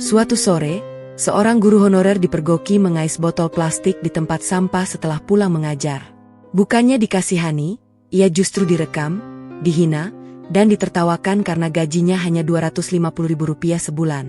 Suatu sore, seorang guru honorer dipergoki mengais botol plastik di tempat sampah setelah pulang mengajar. Bukannya dikasihani, ia justru direkam, dihina, dan ditertawakan karena gajinya hanya Rp250.000 sebulan.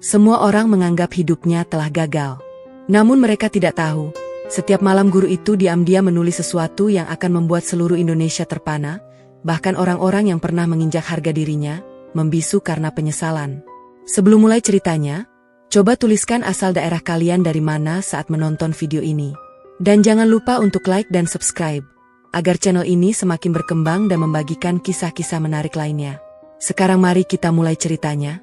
Semua orang menganggap hidupnya telah gagal. Namun mereka tidak tahu, setiap malam guru itu diam-diam menulis sesuatu yang akan membuat seluruh Indonesia terpana, bahkan orang-orang yang pernah menginjak harga dirinya, membisu karena penyesalan. Sebelum mulai ceritanya, coba tuliskan asal daerah kalian dari mana saat menonton video ini. Dan jangan lupa untuk like dan subscribe, agar channel ini semakin berkembang dan membagikan kisah-kisah menarik lainnya. Sekarang mari kita mulai ceritanya.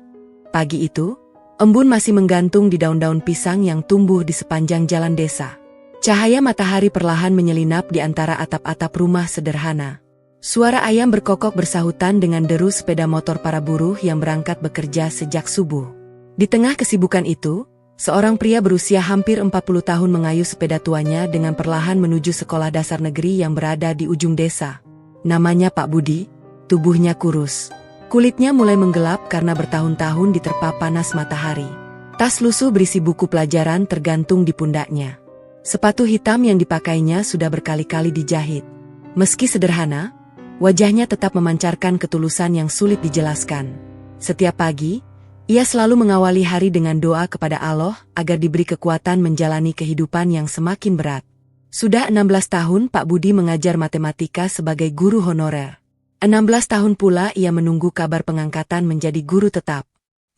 Pagi itu, embun masih menggantung di daun-daun pisang yang tumbuh di sepanjang jalan desa. Cahaya matahari perlahan menyelinap di antara atap-atap rumah sederhana. Suara ayam berkokok bersahutan dengan deru sepeda motor para buruh yang berangkat bekerja sejak subuh. Di tengah kesibukan itu, seorang pria berusia hampir 40 tahun mengayuh sepeda tuanya dengan perlahan menuju sekolah dasar negeri yang berada di ujung desa. Namanya Pak Budi, tubuhnya kurus. Kulitnya mulai menggelap karena bertahun-tahun diterpa panas matahari. Tas lusuh berisi buku pelajaran tergantung di pundaknya. Sepatu hitam yang dipakainya sudah berkali-kali dijahit. Meski sederhana, wajahnya tetap memancarkan ketulusan yang sulit dijelaskan. Setiap pagi, ia selalu mengawali hari dengan doa kepada Allah agar diberi kekuatan menjalani kehidupan yang semakin berat. Sudah 16 tahun Pak Budi mengajar matematika sebagai guru honorer. 16 tahun pula ia menunggu kabar pengangkatan menjadi guru tetap.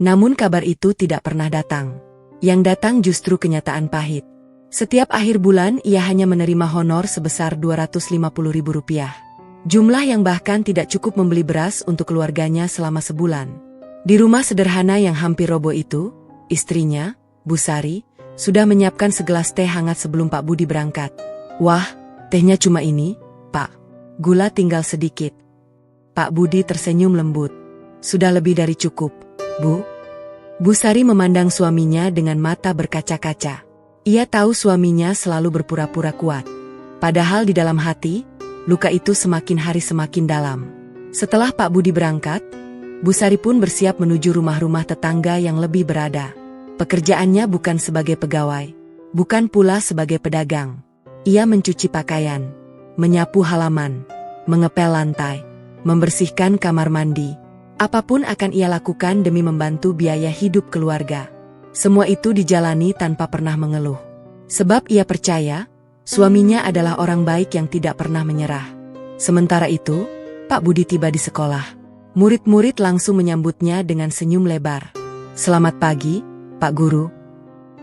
Namun kabar itu tidak pernah datang. Yang datang justru kenyataan pahit. Setiap akhir bulan ia hanya menerima honor sebesar Rp250.000. Jumlah yang bahkan tidak cukup membeli beras untuk keluarganya selama sebulan. Di rumah sederhana yang hampir roboh itu, istrinya, Bu Sari, sudah menyiapkan segelas teh hangat sebelum Pak Budi berangkat. Wah, tehnya cuma ini, Pak. Gula tinggal sedikit. Pak Budi tersenyum lembut. Sudah lebih dari cukup, Bu. Bu Sari memandang suaminya dengan mata berkaca-kaca. Ia tahu suaminya selalu berpura-pura kuat. Padahal di dalam hati, luka itu semakin hari semakin dalam. Setelah Pak Budi berangkat, Bu Sari pun bersiap menuju rumah-rumah tetangga yang lebih berada. Pekerjaannya bukan sebagai pegawai, bukan pula sebagai pedagang. Ia mencuci pakaian, menyapu halaman, mengepel lantai, membersihkan kamar mandi. Apapun akan ia lakukan demi membantu biaya hidup keluarga. Semua itu dijalani tanpa pernah mengeluh. Sebab ia percaya, suaminya adalah orang baik yang tidak pernah menyerah. Sementara itu, Pak Budi tiba di sekolah. Murid-murid langsung menyambutnya dengan senyum lebar. Selamat pagi, Pak Guru.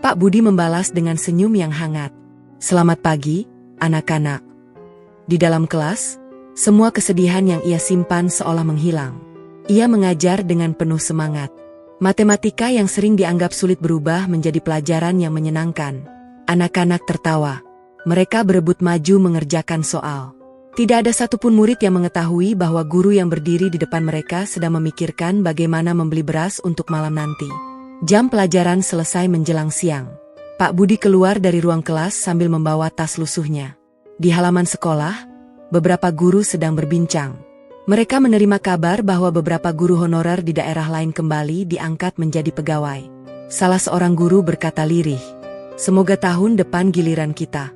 Pak Budi membalas dengan senyum yang hangat. Selamat pagi, anak-anak. Di dalam kelas, semua kesedihan yang ia simpan seolah menghilang. Ia mengajar dengan penuh semangat. Matematika yang sering dianggap sulit berubah menjadi pelajaran yang menyenangkan. Anak-anak tertawa. Mereka berebut maju mengerjakan soal. Tidak ada satupun murid yang mengetahui bahwa guru yang berdiri di depan mereka sedang memikirkan bagaimana membeli beras untuk malam nanti. Jam pelajaran selesai menjelang siang. Pak Budi keluar dari ruang kelas sambil membawa tas lusuhnya. Di halaman sekolah, beberapa guru sedang berbincang. Mereka menerima kabar bahwa beberapa guru honorer di daerah lain kembali diangkat menjadi pegawai. Salah seorang guru berkata lirih, "Semoga tahun depan giliran kita."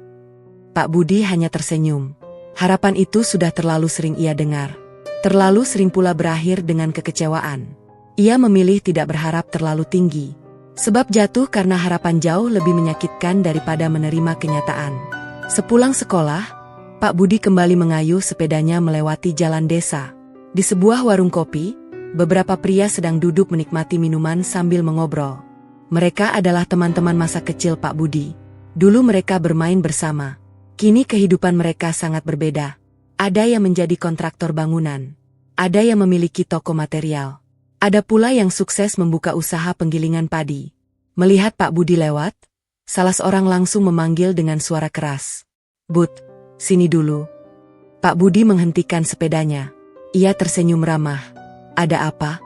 Pak Budi hanya tersenyum. Harapan itu sudah terlalu sering ia dengar. Terlalu sering pula berakhir dengan kekecewaan. Ia memilih tidak berharap terlalu tinggi. Sebab jatuh karena harapan jauh lebih menyakitkan daripada menerima kenyataan. Sepulang sekolah, Pak Budi kembali mengayuh sepedanya melewati jalan desa. Di sebuah warung kopi, beberapa pria sedang duduk menikmati minuman sambil mengobrol. Mereka adalah teman-teman masa kecil Pak Budi. Dulu mereka bermain bersama. Kini kehidupan mereka sangat berbeda. Ada yang menjadi kontraktor bangunan. Ada yang memiliki toko material. Ada pula yang sukses membuka usaha penggilingan padi. Melihat Pak Budi lewat, salah seorang langsung memanggil dengan suara keras. "Bud, sini dulu." Pak Budi menghentikan sepedanya. Ia tersenyum ramah. "Ada apa?"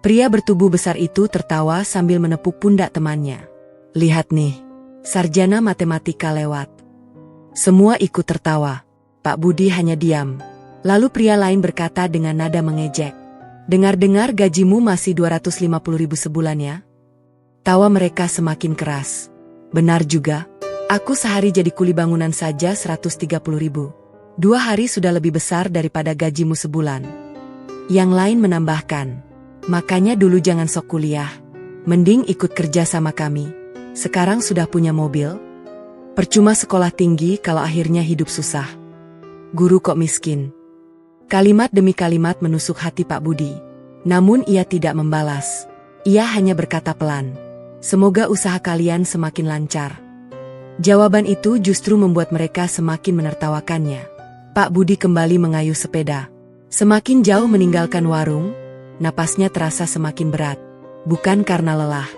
Pria bertubuh besar itu tertawa sambil menepuk pundak temannya. "Lihat nih, sarjana matematika lewat." Semua ikut tertawa. Pak Budi hanya diam. Lalu pria lain berkata dengan nada mengejek. "Dengar-dengar gajimu masih 250.000 sebulan ya?" Tawa mereka semakin keras. Benar juga. Aku sehari jadi kuli bangunan saja 130.000. 2 hari sudah lebih besar daripada gajimu sebulan. Yang lain menambahkan, makanya dulu jangan sok kuliah. Mending ikut kerja sama kami. Sekarang sudah punya mobil. Percuma sekolah tinggi kalau akhirnya hidup susah. Guru kok miskin. Kalimat demi kalimat menusuk hati Pak Budi. Namun ia tidak membalas. Ia hanya berkata pelan, semoga usaha kalian semakin lancar. Jawaban itu justru membuat mereka semakin menertawakannya. Pak Budi kembali mengayuh sepeda. Semakin jauh meninggalkan warung, napasnya terasa semakin berat. Bukan karena lelah,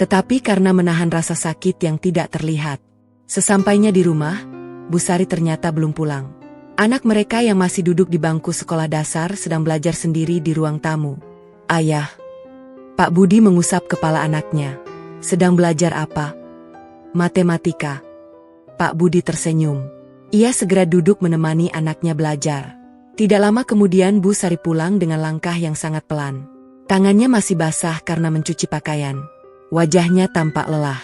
tetapi karena menahan rasa sakit yang tidak terlihat. Sesampainya di rumah, Bu Sari ternyata belum pulang. Anak mereka yang masih duduk di bangku sekolah dasar sedang belajar sendiri di ruang tamu. Ayah. Pak Budi mengusap kepala anaknya. Sedang belajar apa? Matematika. Pak Budi tersenyum. Ia segera duduk menemani anaknya belajar. Tidak lama kemudian Bu Sari pulang dengan langkah yang sangat pelan. Tangannya masih basah karena mencuci pakaian. Wajahnya tampak lelah.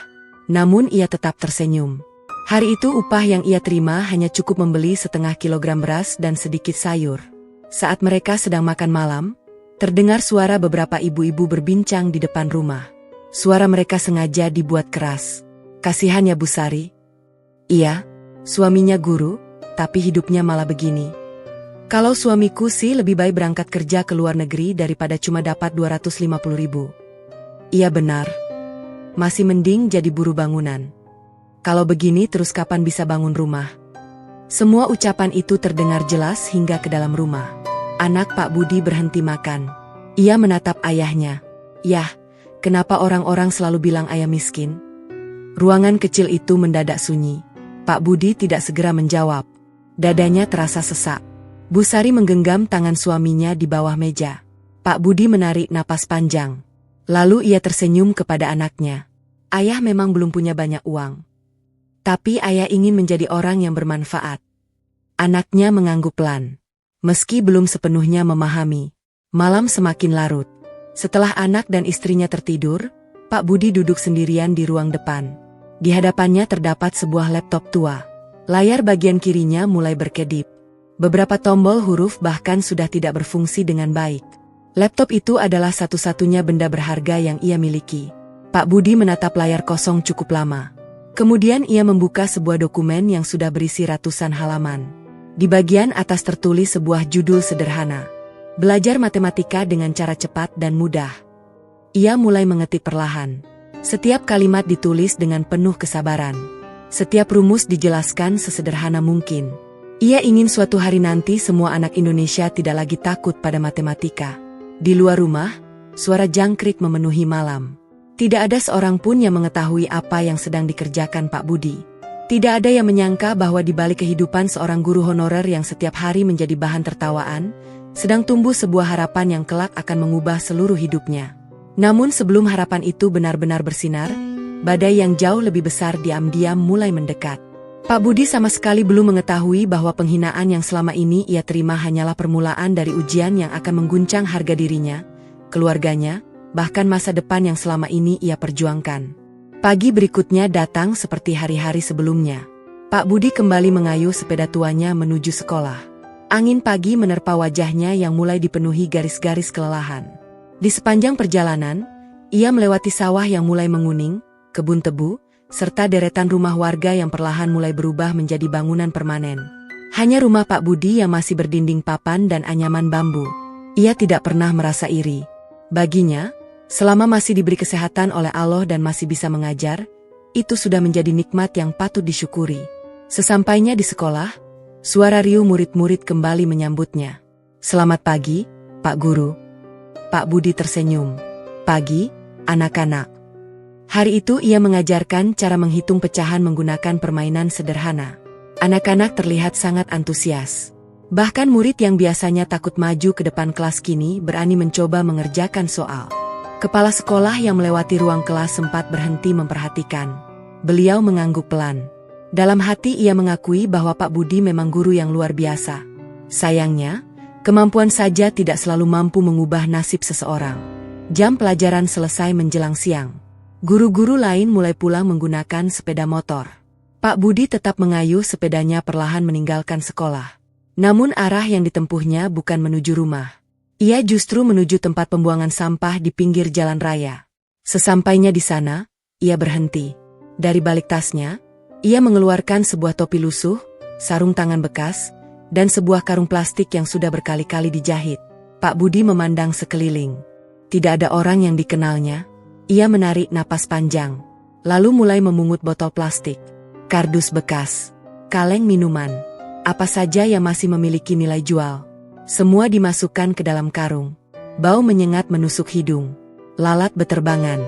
Namun ia tetap tersenyum. Hari itu upah yang ia terima hanya cukup membeli setengah kilogram beras dan sedikit sayur. Saat mereka sedang makan malam, terdengar suara beberapa ibu-ibu berbincang di depan rumah. Suara mereka sengaja dibuat keras. Kasihan ya Bu Sari. Iya, suaminya guru, tapi hidupnya malah begini. Kalau suamiku sih lebih baik berangkat kerja ke luar negeri daripada cuma dapat 250.000. Iya benar. Masih mending jadi buruh bangunan. Kalau begini terus kapan bisa bangun rumah? Semua ucapan itu terdengar jelas hingga ke dalam rumah. Anak Pak Budi berhenti makan. Ia menatap ayahnya. Yah, kenapa orang-orang selalu bilang ayah miskin? Ruangan kecil itu mendadak sunyi. Pak Budi tidak segera menjawab. Dadanya terasa sesak. Bu Sari menggenggam tangan suaminya di bawah meja. Pak Budi menarik napas panjang. Lalu ia tersenyum kepada anaknya. Ayah memang belum punya banyak uang. Tapi ayah ingin menjadi orang yang bermanfaat. Anaknya mengangguk pelan. Meski belum sepenuhnya memahami. Malam semakin larut. Setelah anak dan istrinya tertidur, Pak Budi duduk sendirian di ruang depan. Di hadapannya terdapat sebuah laptop tua. Layar bagian kirinya mulai berkedip. Beberapa tombol huruf bahkan sudah tidak berfungsi dengan baik. Laptop itu adalah satu-satunya benda berharga yang ia miliki. Pak Budi menatap layar kosong cukup lama. Kemudian ia membuka sebuah dokumen yang sudah berisi ratusan halaman. Di bagian atas tertulis sebuah judul sederhana. Belajar matematika dengan cara cepat dan mudah. Ia mulai mengetik perlahan. Setiap kalimat ditulis dengan penuh kesabaran. Setiap rumus dijelaskan sesederhana mungkin. Ia ingin suatu hari nanti semua anak Indonesia tidak lagi takut pada matematika. Di luar rumah, suara jangkrik memenuhi malam. Tidak ada seorang pun yang mengetahui apa yang sedang dikerjakan Pak Budi. Tidak ada yang menyangka bahwa di balik kehidupan seorang guru honorer yang setiap hari menjadi bahan tertawaan, sedang tumbuh sebuah harapan yang kelak akan mengubah seluruh hidupnya. Namun sebelum harapan itu benar-benar bersinar, badai yang jauh lebih besar diam-diam mulai mendekat. Pak Budi sama sekali belum mengetahui bahwa penghinaan yang selama ini ia terima hanyalah permulaan dari ujian yang akan mengguncang harga dirinya, keluarganya, bahkan masa depan yang selama ini ia perjuangkan. Pagi berikutnya datang seperti hari-hari sebelumnya. Pak Budi kembali mengayuh sepeda tuanya menuju sekolah. Angin pagi menerpa wajahnya yang mulai dipenuhi garis-garis kelelahan. Di sepanjang perjalanan, ia melewati sawah yang mulai menguning, kebun tebu, serta deretan rumah warga yang perlahan mulai berubah menjadi bangunan permanen. Hanya rumah Pak Budi yang masih berdinding papan dan anyaman bambu. Ia tidak pernah merasa iri. Baginya, selama masih diberi kesehatan oleh Allah dan masih bisa mengajar, itu sudah menjadi nikmat yang patut disyukuri. Sesampainya di sekolah, suara riuh murid-murid kembali menyambutnya. Selamat pagi, Pak Guru. Pak Budi tersenyum. Pagi, anak-anak. Hari itu ia mengajarkan cara menghitung pecahan menggunakan permainan sederhana. Anak-anak terlihat sangat antusias. Bahkan murid yang biasanya takut maju ke depan kelas kini berani mencoba mengerjakan soal. Kepala sekolah yang melewati ruang kelas sempat berhenti memperhatikan. Beliau mengangguk pelan. Dalam hati ia mengakui bahwa Pak Budi memang guru yang luar biasa. Sayangnya, kemampuan saja tidak selalu mampu mengubah nasib seseorang. Jam pelajaran selesai menjelang siang. Guru-guru lain mulai pulang menggunakan sepeda motor. Pak Budi tetap mengayuh sepedanya perlahan meninggalkan sekolah. Namun arah yang ditempuhnya bukan menuju rumah. Ia justru menuju tempat pembuangan sampah di pinggir jalan raya. Sesampainya di sana, ia berhenti. Dari balik tasnya, ia mengeluarkan sebuah topi lusuh, sarung tangan bekas, dan sebuah karung plastik yang sudah berkali-kali dijahit. Pak Budi memandang sekeliling. Tidak ada orang yang dikenalnya. Ia menarik napas panjang, lalu mulai memungut botol plastik, kardus bekas, kaleng minuman, apa saja yang masih memiliki nilai jual. Semua dimasukkan ke dalam karung. Bau menyengat menusuk hidung. Lalat beterbangan.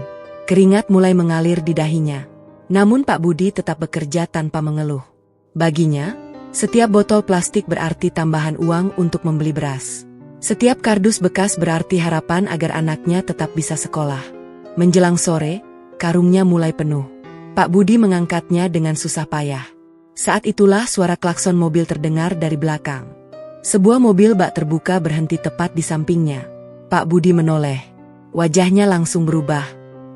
Keringat mulai mengalir di dahinya. Namun Pak Budi tetap bekerja tanpa mengeluh. Baginya, setiap botol plastik berarti tambahan uang untuk membeli beras. Setiap kardus bekas berarti harapan agar anaknya tetap bisa sekolah. Menjelang sore, karungnya mulai penuh. Pak Budi mengangkatnya dengan susah payah. Saat itulah suara klakson mobil terdengar dari belakang. Sebuah mobil bak terbuka berhenti tepat di sampingnya. Pak Budi menoleh. Wajahnya langsung berubah.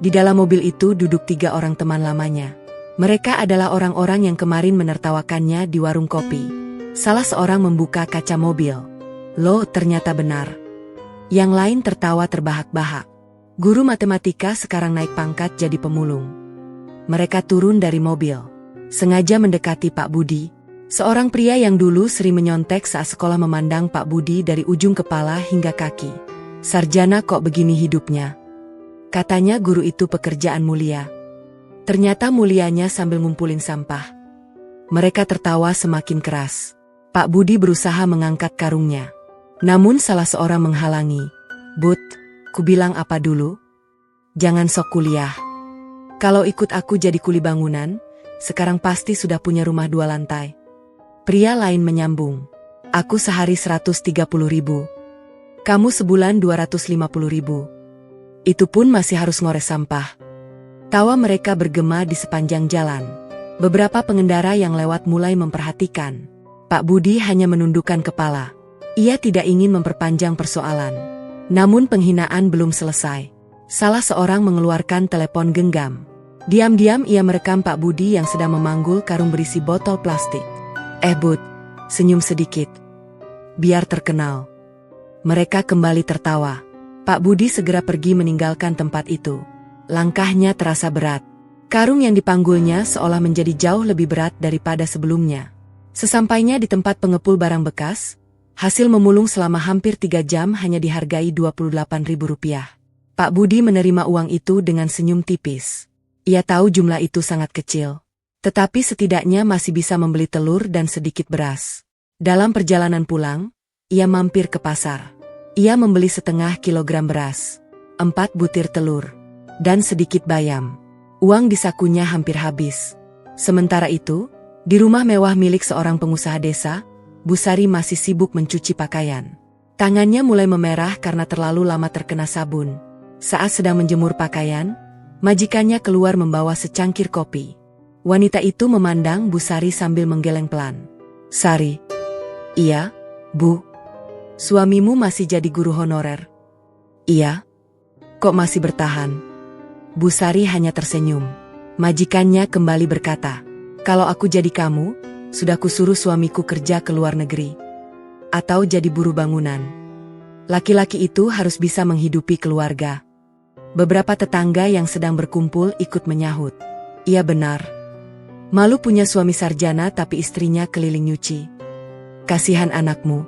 Di dalam mobil itu duduk 3 orang teman lamanya. Mereka adalah orang-orang yang kemarin menertawakannya di warung kopi. Salah seorang membuka kaca mobil. Loh, ternyata benar. Yang lain tertawa terbahak-bahak. Guru matematika sekarang naik pangkat jadi pemulung. Mereka turun dari mobil. Sengaja mendekati Pak Budi. Seorang pria yang dulu sering menyontek saat sekolah memandang Pak Budi dari ujung kepala hingga kaki. Sarjana kok begini hidupnya? Katanya guru itu pekerjaan mulia. Ternyata mulianya sambil ngumpulin sampah. Mereka tertawa semakin keras. Pak Budi berusaha mengangkat karungnya. Namun salah seorang menghalangi. "Bud, ku bilang apa dulu? Jangan sok kuliah. Kalau ikut aku jadi kuli bangunan, sekarang pasti sudah punya rumah 2 lantai." Pria lain menyambung. "Aku sehari 130.000. Kamu sebulan 250.000. Itu pun masih harus ngores sampah." Tawa mereka bergema di sepanjang jalan. Beberapa pengendara yang lewat mulai memperhatikan. Pak Budi hanya menundukkan kepala. Ia tidak ingin memperpanjang persoalan. Namun penghinaan belum selesai. Salah seorang mengeluarkan telepon genggam. Diam-diam ia merekam Pak Budi yang sedang memanggul karung berisi botol plastik. Bud, senyum sedikit. Biar terkenal." Mereka kembali tertawa. Pak Budi segera pergi meninggalkan tempat itu. Langkahnya terasa berat. Karung yang dipanggulnya seolah menjadi jauh lebih berat daripada sebelumnya. Sesampainya di tempat pengepul barang bekas, hasil memulung selama hampir 3 jam hanya dihargai Rp28.000. Pak Budi menerima uang itu dengan senyum tipis. Ia tahu jumlah itu sangat kecil. Tetapi setidaknya masih bisa membeli telur dan sedikit beras. Dalam perjalanan pulang, ia mampir ke pasar. Ia membeli setengah kilogram beras, 4 butir telur, dan sedikit bayam. Uang di sakunya hampir habis. Sementara itu, di rumah mewah milik seorang pengusaha desa, Bu Sari masih sibuk mencuci pakaian. Tangannya mulai memerah karena terlalu lama terkena sabun. Saat sedang menjemur pakaian, majikannya keluar membawa secangkir kopi. Wanita itu memandang Bu Sari sambil menggeleng pelan. "Sari." "Iya, Bu." "Suamimu masih jadi guru honorer?" "Iya." "Kok masih bertahan?" Bu Sari hanya tersenyum. Majikannya kembali berkata, "Kalau aku jadi kamu, sudah kusuruh suamiku kerja ke luar negeri. Atau jadi buruh bangunan. Laki-laki itu harus bisa menghidupi keluarga." Beberapa tetangga yang sedang berkumpul ikut menyahut. "Iya benar. Malu punya suami sarjana tapi istrinya keliling nyuci. Kasihan anakmu."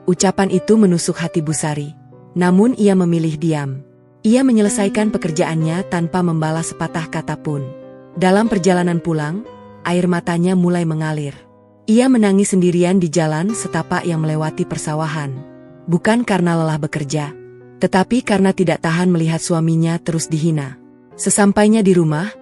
Ucapan itu menusuk hati Bu Sari. Namun ia memilih diam. Ia menyelesaikan pekerjaannya tanpa membalas sepatah kata pun. Dalam perjalanan pulang, air matanya mulai mengalir. Ia menangis sendirian di jalan setapak yang melewati persawahan. Bukan karena lelah bekerja, tetapi karena tidak tahan melihat suaminya terus dihina. Sesampainya di rumah,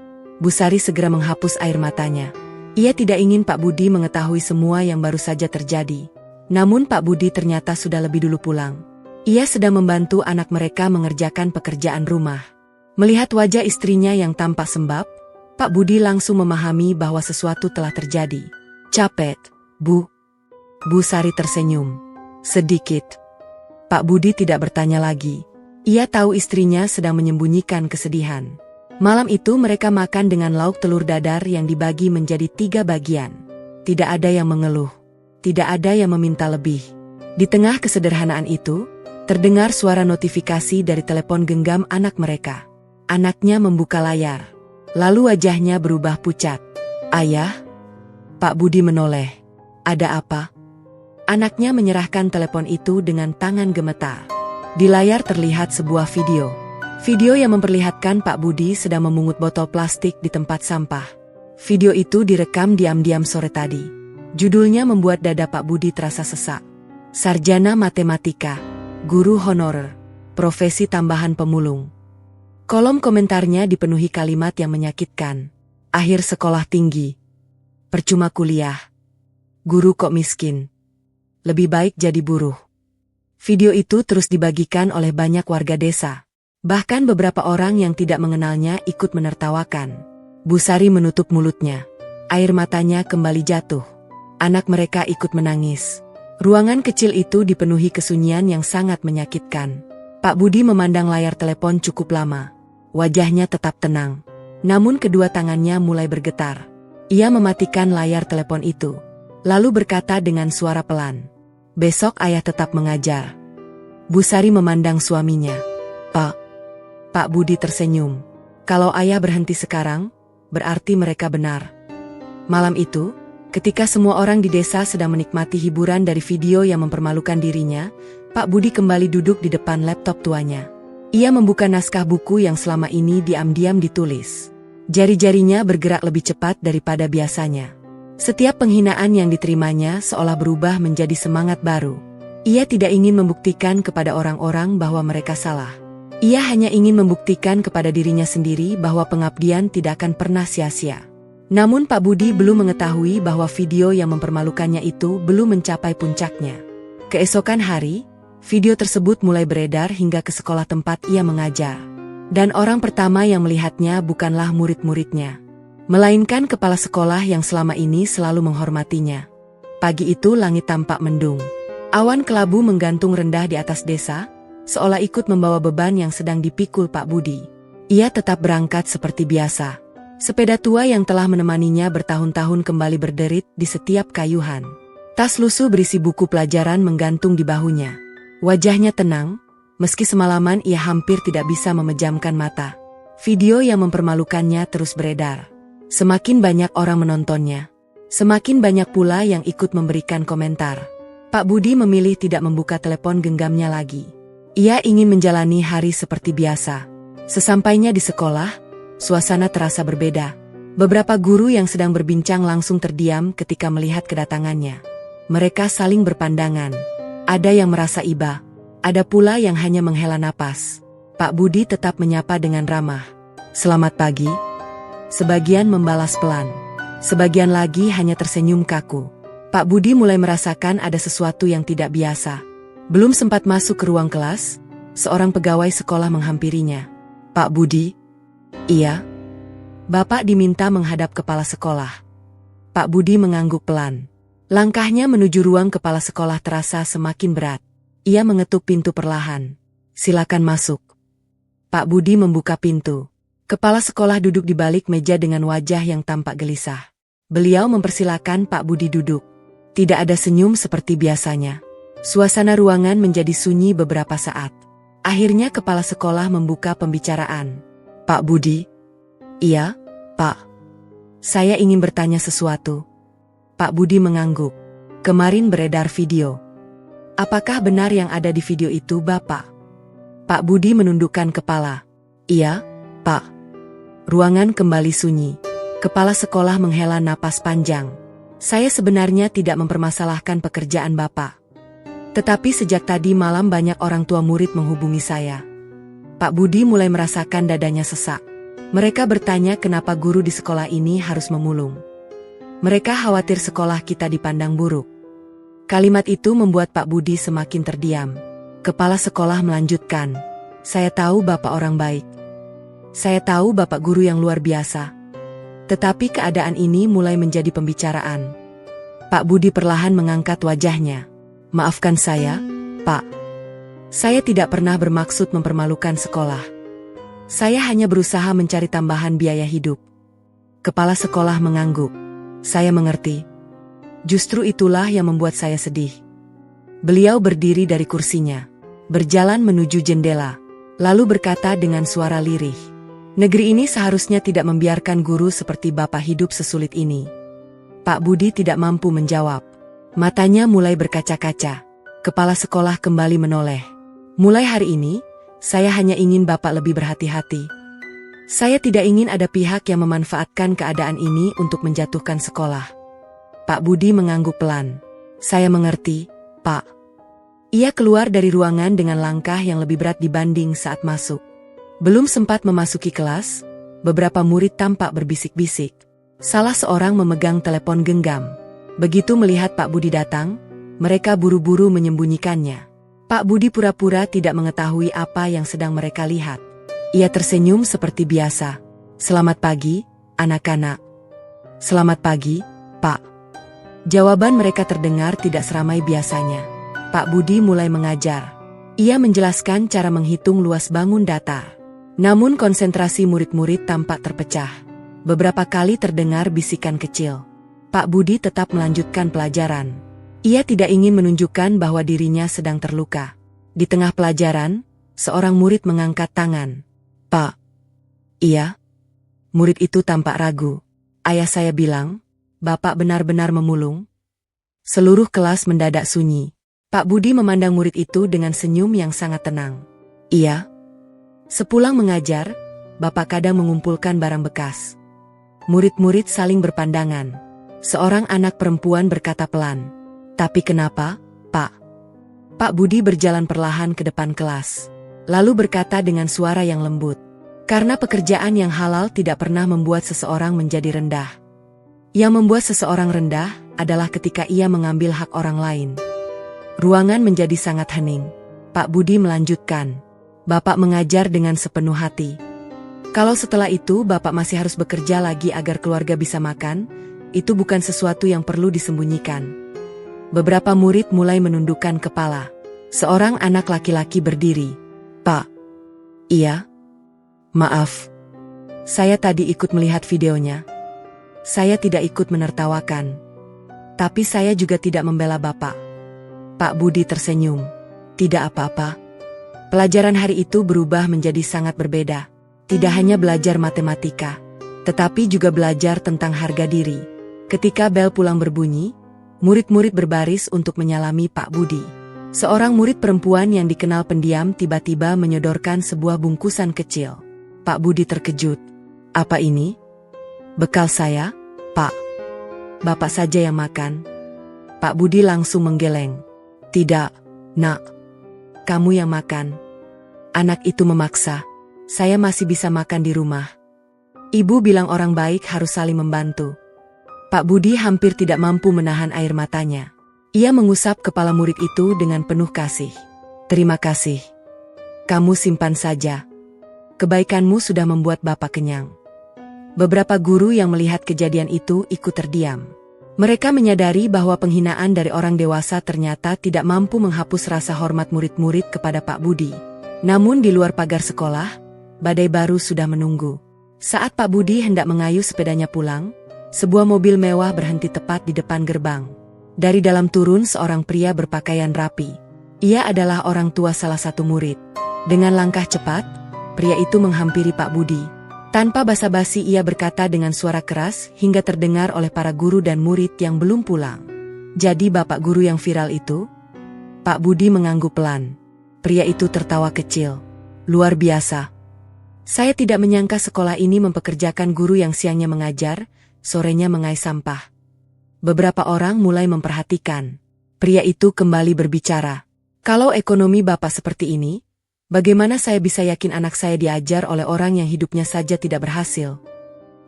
Bu Sari segera menghapus air matanya. Ia tidak ingin Pak Budi mengetahui semua yang baru saja terjadi. Namun Pak Budi ternyata sudah lebih dulu pulang. Ia sedang membantu anak mereka mengerjakan pekerjaan rumah. Melihat wajah istrinya yang tampak sembab, Pak Budi langsung memahami bahwa sesuatu telah terjadi. "Capek, Bu?" Bu Sari tersenyum. "Sedikit." Pak Budi tidak bertanya lagi. Ia tahu istrinya sedang menyembunyikan kesedihan. Malam itu mereka makan dengan lauk telur dadar yang dibagi menjadi 3 bagian. Tidak ada yang mengeluh. Tidak ada yang meminta lebih. Di tengah kesederhanaan itu, terdengar suara notifikasi dari telepon genggam anak mereka. Anaknya membuka layar. Lalu wajahnya berubah pucat. "Ayah?" Pak Budi menoleh. "Ada apa?" Anaknya menyerahkan telepon itu dengan tangan gemetar. Di layar terlihat sebuah video. Video yang memperlihatkan Pak Budi sedang memungut botol plastik di tempat sampah. Video itu direkam diam-diam sore tadi. Judulnya membuat dada Pak Budi terasa sesak. Sarjana Matematika, guru honorer, profesi tambahan pemulung. Kolom komentarnya dipenuhi kalimat yang menyakitkan. Akhir sekolah tinggi. Percuma kuliah. Guru kok miskin. Lebih baik jadi buruh. Video itu terus dibagikan oleh banyak warga desa. Bahkan beberapa orang yang tidak mengenalnya ikut menertawakan. Bu Sari menutup mulutnya. Air matanya kembali jatuh. Anak mereka ikut menangis. Ruangan kecil itu dipenuhi kesunyian yang sangat menyakitkan. Pak Budi memandang layar telepon cukup lama. Wajahnya tetap tenang. Namun kedua tangannya mulai bergetar. Ia mematikan layar telepon itu. Lalu berkata dengan suara pelan. "Besok ayah tetap mengajar." Bu Sari memandang suaminya. Pak Budi tersenyum. Kalau ayah berhenti sekarang, berarti mereka benar. Malam itu, ketika semua orang di desa sedang menikmati hiburan dari video yang mempermalukan dirinya, Pak Budi kembali duduk di depan laptop tuanya. Ia membuka naskah buku yang selama ini diam-diam ditulis. Jari-jarinya bergerak lebih cepat daripada biasanya. Setiap penghinaan yang diterimanya seolah berubah menjadi semangat baru. Ia tidak ingin membuktikan kepada orang-orang bahwa mereka salah. Ia hanya ingin membuktikan kepada dirinya sendiri bahwa pengabdian tidak akan pernah sia-sia. Namun Pak Budi belum mengetahui bahwa video yang mempermalukannya itu belum mencapai puncaknya. Keesokan hari, video tersebut mulai beredar hingga ke sekolah tempat ia mengajar. Dan orang pertama yang melihatnya bukanlah murid-muridnya, melainkan kepala sekolah yang selama ini selalu menghormatinya. Pagi itu langit tampak mendung. Awan kelabu menggantung rendah di atas desa, seolah ikut membawa beban yang sedang dipikul Pak Budi. Ia tetap berangkat seperti biasa. Sepeda tua yang telah menemaninya bertahun-tahun kembali berderit di setiap kayuhan. Tas lusuh berisi buku pelajaran menggantung di bahunya. Wajahnya tenang, meski semalaman ia hampir tidak bisa memejamkan mata. Video yang mempermalukannya terus beredar. Semakin banyak orang menontonnya. Semakin banyak pula yang ikut memberikan komentar. Pak Budi memilih tidak membuka telepon genggamnya lagi. Ia ingin menjalani hari seperti biasa. Sesampainya di sekolah, suasana terasa berbeda. Beberapa guru yang sedang berbincang langsung terdiam ketika melihat kedatangannya. Mereka saling berpandangan. Ada yang merasa iba. Ada pula yang hanya menghela napas. Pak Budi tetap menyapa dengan ramah. "Selamat pagi." Sebagian membalas pelan. Sebagian lagi hanya tersenyum kaku. Pak Budi mulai merasakan ada sesuatu yang tidak biasa. Belum sempat masuk ke ruang kelas, seorang pegawai sekolah menghampirinya. "Pak Budi?" "Iya." Bapak diminta menghadap kepala sekolah. Pak Budi mengangguk pelan. Langkahnya menuju ruang kepala sekolah terasa semakin berat. Ia mengetuk pintu perlahan. "Silakan masuk." Pak Budi membuka pintu. Kepala sekolah duduk di balik meja dengan wajah yang tampak gelisah. Beliau mempersilakan Pak Budi duduk. Tidak ada senyum seperti biasanya. Suasana ruangan menjadi sunyi beberapa saat. Akhirnya kepala sekolah membuka pembicaraan. "Pak Budi?" "Iya, Pak. Saya ingin bertanya sesuatu." Pak Budi mengangguk. "Kemarin beredar video. Apakah benar yang ada di video itu, Bapak?" Pak Budi menundukkan kepala. "Iya, Pak." Ruangan kembali sunyi. Kepala sekolah menghela napas panjang. "Saya sebenarnya tidak mempermasalahkan pekerjaan Bapak. Tetapi sejak tadi malam banyak orang tua murid menghubungi saya." Pak Budi mulai merasakan dadanya sesak. Mereka bertanya kenapa guru di sekolah ini harus memulung. Mereka khawatir sekolah kita dipandang buruk. Kalimat itu membuat Pak Budi semakin terdiam. Kepala sekolah melanjutkan, "Saya tahu Bapak orang baik. Saya tahu Bapak guru yang luar biasa. Tetapi keadaan ini mulai menjadi pembicaraan." Pak Budi perlahan mengangkat wajahnya. "Maafkan saya, Pak. Saya tidak pernah bermaksud mempermalukan sekolah. Saya hanya berusaha mencari tambahan biaya hidup. Kepala sekolah mengangguk. Saya mengerti. Justru itulah yang membuat saya sedih. Beliau berdiri dari kursinya, berjalan menuju jendela, lalu berkata dengan suara lirih, "Negeri ini seharusnya tidak membiarkan guru seperti Bapak hidup sesulit ini." Pak Budi tidak mampu menjawab. Matanya mulai berkaca-kaca. Kepala sekolah kembali menoleh. "Mulai hari ini, saya hanya ingin Bapak lebih berhati-hati. Saya tidak ingin ada pihak yang memanfaatkan keadaan ini untuk menjatuhkan sekolah." Pak Budi mengangguk pelan. "Saya mengerti, Pak." Ia keluar dari ruangan dengan langkah yang lebih berat dibanding saat masuk. Belum sempat memasuki kelas, beberapa murid tampak berbisik-bisik. Salah seorang memegang telepon genggam. Begitu melihat Pak Budi datang, mereka buru-buru menyembunyikannya. Pak Budi pura-pura tidak mengetahui apa yang sedang mereka lihat. Ia tersenyum seperti biasa. "Selamat pagi, anak-anak." "Selamat pagi, Pak." Jawaban mereka terdengar tidak seramai biasanya. Pak Budi mulai mengajar. Ia menjelaskan cara menghitung luas bangun datar. Namun konsentrasi murid-murid tampak terpecah. Beberapa kali terdengar bisikan kecil. Pak Budi tetap melanjutkan pelajaran. Ia tidak ingin menunjukkan bahwa dirinya sedang terluka. Di tengah pelajaran, seorang murid mengangkat tangan. "Pak." "Iya." Murid itu tampak ragu. "Ayah saya bilang, Bapak benar-benar memulung." Seluruh kelas mendadak sunyi. Pak Budi memandang murid itu dengan senyum yang sangat tenang. "Iya." Sepulang mengajar, Bapak kadang mengumpulkan barang bekas. Murid-murid saling berpandangan. Seorang anak perempuan berkata pelan, "Tapi kenapa, Pak?" Pak Budi berjalan perlahan ke depan kelas. Lalu berkata dengan suara yang lembut, "Karena pekerjaan yang halal tidak pernah membuat seseorang menjadi rendah. Yang membuat seseorang rendah adalah ketika ia mengambil hak orang lain." Ruangan menjadi sangat hening. Pak Budi melanjutkan, "Bapak mengajar dengan sepenuh hati. Kalau setelah itu Bapak masih harus bekerja lagi agar keluarga bisa makan, itu bukan sesuatu yang perlu disembunyikan." Beberapa murid mulai menundukkan kepala. Seorang anak laki-laki berdiri. "Pak." "Iya." "Maaf. Saya tadi ikut melihat videonya. Saya tidak ikut menertawakan. Tapi saya juga tidak membela Bapak." Pak Budi tersenyum. "Tidak apa-apa." Pelajaran hari itu berubah menjadi sangat berbeda. Tidak hanya belajar matematika, tetapi juga belajar tentang harga diri. Ketika bel pulang berbunyi, murid-murid berbaris untuk menyalami Pak Budi. Seorang murid perempuan yang dikenal pendiam tiba-tiba menyodorkan sebuah bungkusan kecil. Pak Budi terkejut. "Apa ini?" "Bekal saya, Pak." "Bapak saja yang makan." Pak Budi langsung menggeleng. "Tidak, Nak. Kamu yang makan." Anak itu memaksa. "Saya masih bisa makan di rumah. Ibu bilang orang baik harus saling membantu." Pak Budi hampir tidak mampu menahan air matanya. Ia mengusap kepala murid itu dengan penuh kasih. "Terima kasih. Kamu simpan saja. Kebaikanmu sudah membuat Bapak kenyang." Beberapa guru yang melihat kejadian itu ikut terdiam. Mereka menyadari bahwa penghinaan dari orang dewasa ternyata tidak mampu menghapus rasa hormat murid-murid kepada Pak Budi. Namun di luar pagar sekolah, badai baru sudah menunggu. Saat Pak Budi hendak mengayuh sepedanya pulang, sebuah mobil mewah berhenti tepat di depan gerbang. Dari dalam turun seorang pria berpakaian rapi. Ia adalah orang tua salah satu murid. Dengan langkah cepat, pria itu menghampiri Pak Budi. Tanpa basa-basi ia berkata dengan suara keras hingga terdengar oleh para guru dan murid yang belum pulang. "Jadi Bapak guru yang viral itu?" Pak Budi mengangguk pelan. Pria itu tertawa kecil. "Luar biasa. Saya tidak menyangka sekolah ini mempekerjakan guru yang siangnya mengajar, sorenya mengais sampah." Beberapa orang mulai memperhatikan. Pria itu kembali berbicara. "Kalau ekonomi Bapak seperti ini, bagaimana saya bisa yakin anak saya diajar oleh orang yang hidupnya saja tidak berhasil?"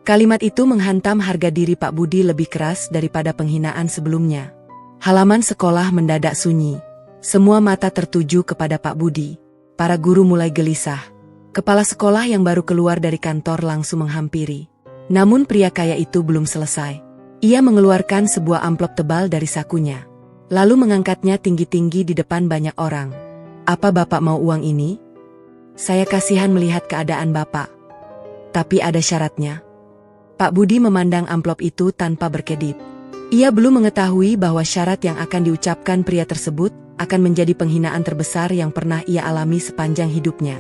Kalimat itu menghantam harga diri Pak Budi lebih keras daripada penghinaan sebelumnya. Halaman sekolah mendadak sunyi. Semua mata tertuju kepada Pak Budi. Para guru mulai gelisah. Kepala sekolah yang baru keluar dari kantor langsung menghampiri. Namun pria kaya itu belum selesai. Ia mengeluarkan sebuah amplop tebal dari sakunya. Lalu mengangkatnya tinggi-tinggi di depan banyak orang. "Apa Bapak mau uang ini?" Saya kasihan melihat keadaan Bapak. Tapi ada syaratnya. Pak Budi memandang amplop itu tanpa berkedip. Ia belum mengetahui bahwa syarat yang akan diucapkan pria tersebut akan menjadi penghinaan terbesar yang pernah ia alami sepanjang hidupnya.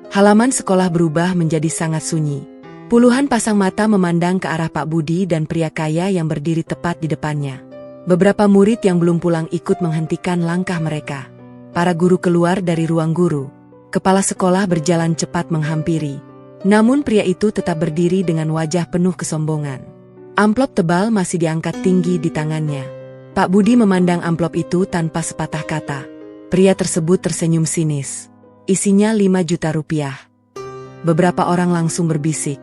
Halaman sekolah berubah menjadi sangat sunyi. Puluhan pasang mata memandang ke arah Pak Budi dan pria kaya yang berdiri tepat di depannya. Beberapa murid yang belum pulang ikut menghentikan langkah mereka. Para guru keluar dari ruang guru. Kepala sekolah berjalan cepat menghampiri. Namun pria itu tetap berdiri dengan wajah penuh kesombongan. Amplop tebal masih diangkat tinggi di tangannya. Pak Budi memandang amplop itu tanpa sepatah kata. Pria tersebut tersenyum sinis. Isinya 5 juta rupiah. Beberapa orang langsung berbisik.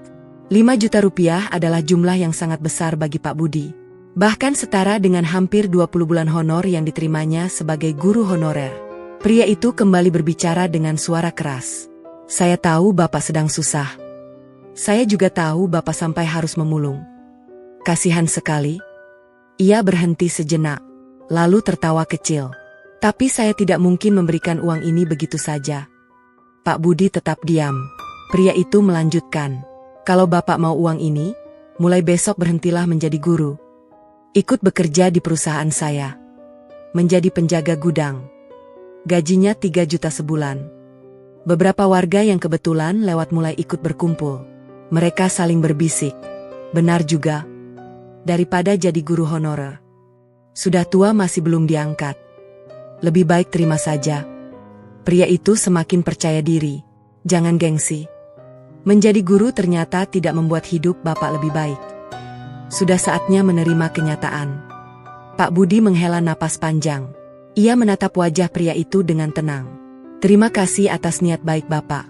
5 juta rupiah adalah jumlah yang sangat besar bagi Pak Budi. Bahkan setara dengan hampir 20 bulan honor yang diterimanya sebagai guru honorer. Pria itu kembali berbicara dengan suara keras. Saya tahu Bapak sedang susah. Saya juga tahu Bapak sampai harus memulung. Kasihan sekali. Ia berhenti sejenak, lalu tertawa kecil. Tapi saya tidak mungkin memberikan uang ini begitu saja. Pak Budi tetap diam. Pria itu melanjutkan. Kalau Bapak mau uang ini, mulai besok berhentilah menjadi guru. Ikut bekerja di perusahaan saya. Menjadi penjaga gudang. Gajinya 3 juta sebulan. Beberapa warga yang kebetulan lewat mulai ikut berkumpul. Mereka saling berbisik. Benar juga. Daripada jadi guru honorer. Sudah tua masih belum diangkat. Lebih baik terima saja. Pria itu semakin percaya diri. Jangan gengsi. Menjadi guru ternyata tidak membuat hidup Bapak lebih baik. Sudah saatnya menerima kenyataan. Pak Budi menghela napas panjang. Ia menatap wajah pria itu dengan tenang. Terima kasih atas niat baik Bapak.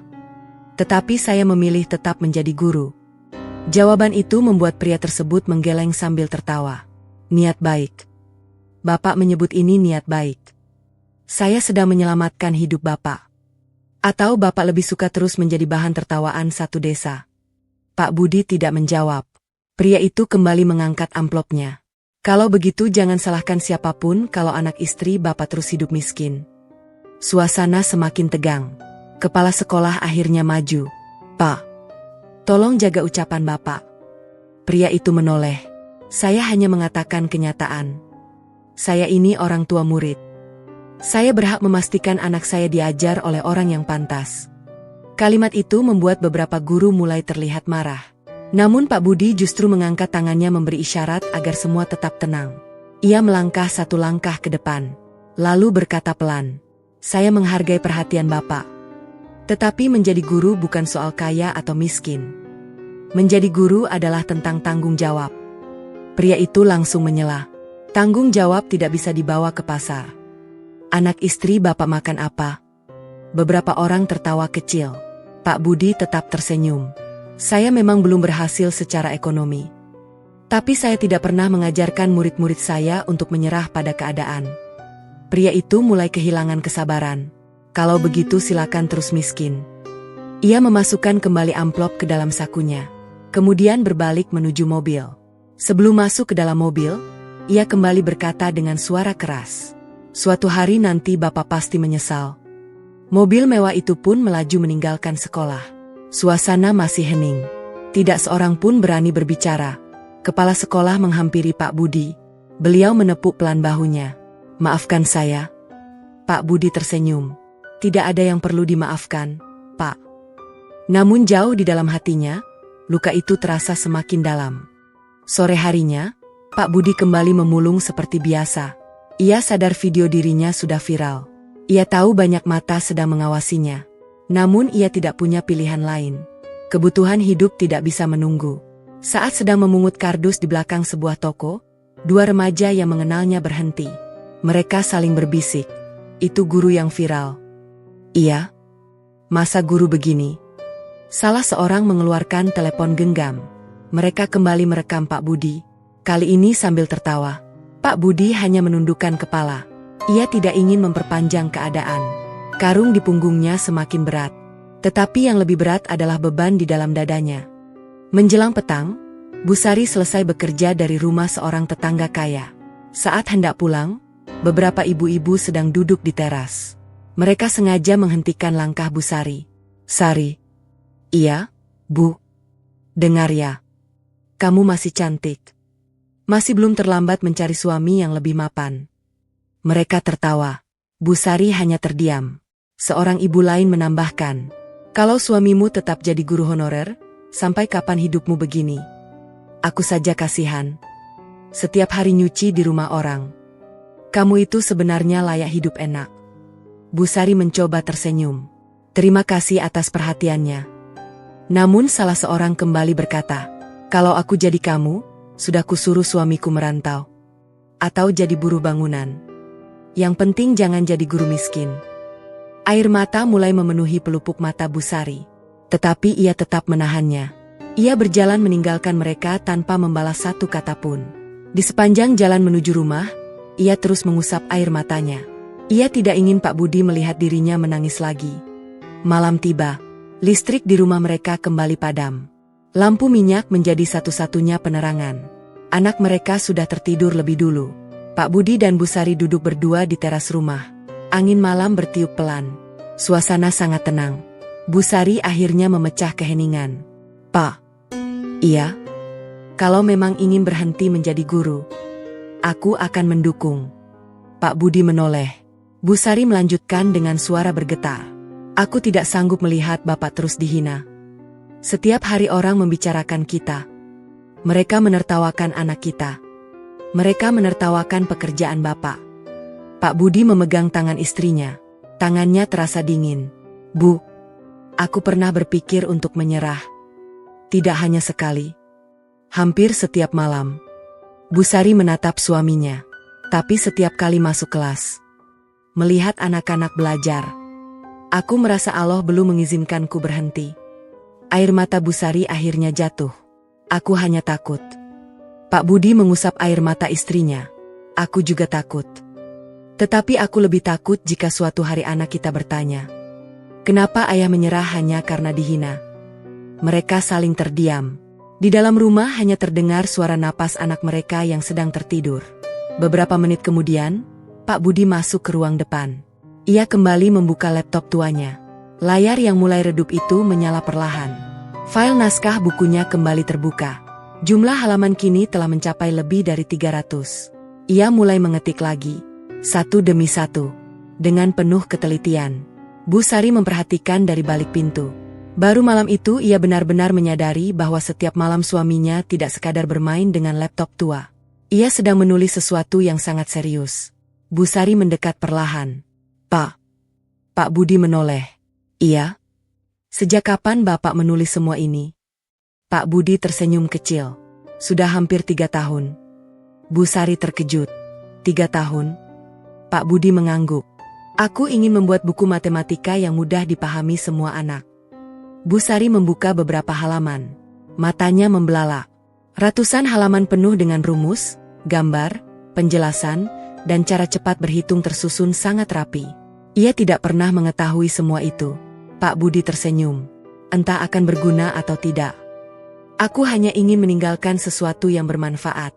Tetapi saya memilih tetap menjadi guru. Jawaban itu membuat pria tersebut menggeleng sambil tertawa. Niat baik. Bapak menyebut ini niat baik. Saya sedang menyelamatkan hidup Bapak. Atau Bapak lebih suka terus menjadi bahan tertawaan satu desa? Pak Budi tidak menjawab. Pria itu kembali mengangkat amplopnya. Kalau begitu jangan salahkan siapapun kalau anak istri Bapak terus hidup miskin. Suasana semakin tegang. Kepala sekolah akhirnya maju. Pak, tolong jaga ucapan Bapak. Pria itu menoleh. Saya hanya mengatakan kenyataan. Saya ini orang tua murid. Saya berhak memastikan anak saya diajar oleh orang yang pantas. Kalimat itu membuat beberapa guru mulai terlihat marah. Namun Pak Budi justru mengangkat tangannya memberi isyarat agar semua tetap tenang. Ia melangkah satu langkah ke depan. Lalu berkata pelan. Saya menghargai perhatian Bapak. Tetapi menjadi guru bukan soal kaya atau miskin. Menjadi guru adalah tentang tanggung jawab. Pria itu langsung menyela. Tanggung jawab tidak bisa dibawa ke pasar. Anak istri Bapak makan apa? Beberapa orang tertawa kecil. Pak Budi tetap tersenyum. Saya memang belum berhasil secara ekonomi. Tapi saya tidak pernah mengajarkan murid-murid saya untuk menyerah pada keadaan. Pria itu mulai kehilangan kesabaran. Kalau begitu silakan terus miskin. Ia memasukkan kembali amplop ke dalam sakunya. Kemudian berbalik menuju mobil. Sebelum masuk ke dalam mobil, ia kembali berkata dengan suara keras. Suatu hari nanti Bapak pasti menyesal. Mobil mewah itu pun melaju meninggalkan sekolah. Suasana masih hening. Tidak seorang pun berani berbicara. Kepala sekolah menghampiri Pak Budi. Beliau menepuk pelan bahunya. Maafkan saya. Pak Budi tersenyum. Tidak ada yang perlu dimaafkan, Pak. Namun jauh di dalam hatinya, luka itu terasa semakin dalam. Sore harinya, Pak Budi kembali memulung seperti biasa. Ia sadar video dirinya sudah viral. Ia tahu banyak mata sedang mengawasinya. Namun ia tidak punya pilihan lain. Kebutuhan hidup tidak bisa menunggu. Saat sedang memungut kardus di belakang sebuah toko, dua remaja yang mengenalnya berhenti. Mereka saling berbisik. Itu guru yang viral. Iya? Masa guru begini? Salah seorang mengeluarkan telepon genggam. Mereka kembali merekam Pak Budi. Kali ini sambil tertawa. Pak Budi hanya menundukkan kepala. Ia tidak ingin memperpanjang keadaan. Karung di punggungnya semakin berat. Tetapi yang lebih berat adalah beban di dalam dadanya. Menjelang petang, Bu Sari selesai bekerja dari rumah seorang tetangga kaya. Saat hendak pulang, beberapa ibu-ibu sedang duduk di teras. Mereka sengaja menghentikan langkah Bu Sari. Sari. Iya, Bu. Dengar ya. Kamu masih cantik. Masih belum terlambat mencari suami yang lebih mapan. Mereka tertawa. Bu Sari hanya terdiam. Seorang ibu lain menambahkan, kalau suamimu tetap jadi guru honorer, sampai kapan hidupmu begini? Aku saja kasihan. Setiap hari nyuci di rumah orang. Kamu itu sebenarnya layak hidup enak. Bu Sari mencoba tersenyum. Terima kasih atas perhatiannya. Namun salah seorang kembali berkata, kalau aku jadi kamu, sudah kusuruh suamiku merantau. Atau jadi buruh bangunan. Yang penting jangan jadi guru miskin. Air mata mulai memenuhi pelupuk mata Bu Sari. Tetapi ia tetap menahannya. Ia berjalan meninggalkan mereka tanpa membalas satu kata pun. Di sepanjang jalan menuju rumah, ia terus mengusap air matanya. Ia tidak ingin Pak Budi melihat dirinya menangis lagi. Malam tiba. Listrik di rumah mereka kembali padam. Lampu minyak menjadi satu-satunya penerangan. Anak mereka sudah tertidur lebih dulu. Pak Budi dan Bu Sari duduk berdua di teras rumah. Angin malam bertiup pelan. Suasana sangat tenang. Bu Sari akhirnya memecah keheningan. Pak. Iya. Kalau memang ingin berhenti menjadi guru, aku akan mendukung. Pak Budi menoleh. Bu Sari melanjutkan dengan suara bergetar. Aku tidak sanggup melihat Bapak terus dihina. Setiap hari orang membicarakan kita. Mereka menertawakan anak kita. Mereka menertawakan pekerjaan Bapak. Pak Budi memegang tangan istrinya. Tangannya terasa dingin. Bu, aku pernah berpikir untuk menyerah. Tidak hanya sekali. Hampir setiap malam. Bu Sari menatap suaminya. Tapi setiap kali masuk kelas, melihat anak-anak belajar, aku merasa Allah belum mengizinkanku berhenti. Air mata Bu Sari akhirnya jatuh. Aku hanya takut. Pak Budi mengusap air mata istrinya. Aku juga takut. Tetapi aku lebih takut jika suatu hari anak kita bertanya, kenapa ayah menyerah hanya karena dihina? Mereka saling terdiam. Di dalam rumah hanya terdengar suara napas anak mereka yang sedang tertidur. Beberapa menit kemudian, Pak Budi masuk ke ruang depan. Ia kembali membuka laptop tuanya. Layar yang mulai redup itu menyala perlahan. File naskah bukunya kembali terbuka. Jumlah halaman kini telah mencapai lebih dari 300. Ia mulai mengetik lagi, satu demi satu, dengan penuh ketelitian. Bu Sari memperhatikan dari balik pintu. Baru malam itu ia benar-benar menyadari bahwa setiap malam suaminya tidak sekadar bermain dengan laptop tua. Ia sedang menulis sesuatu yang sangat serius. Bu Sari mendekat perlahan. Pak. Pak Budi menoleh. Iya. Sejak kapan Bapak menulis semua ini? Pak Budi tersenyum kecil. Sudah hampir 3 tahun. Bu Sari terkejut. 3 tahun? Pak Budi mengangguk. Aku ingin membuat buku matematika yang mudah dipahami semua anak. Bu Sari membuka beberapa halaman. Matanya membelalak. Ratusan halaman penuh dengan rumus, gambar, penjelasan, dan cara cepat berhitung tersusun sangat rapi. Ia tidak pernah mengetahui semua itu. Pak Budi tersenyum. Entah akan berguna atau tidak. Aku hanya ingin meninggalkan sesuatu yang bermanfaat.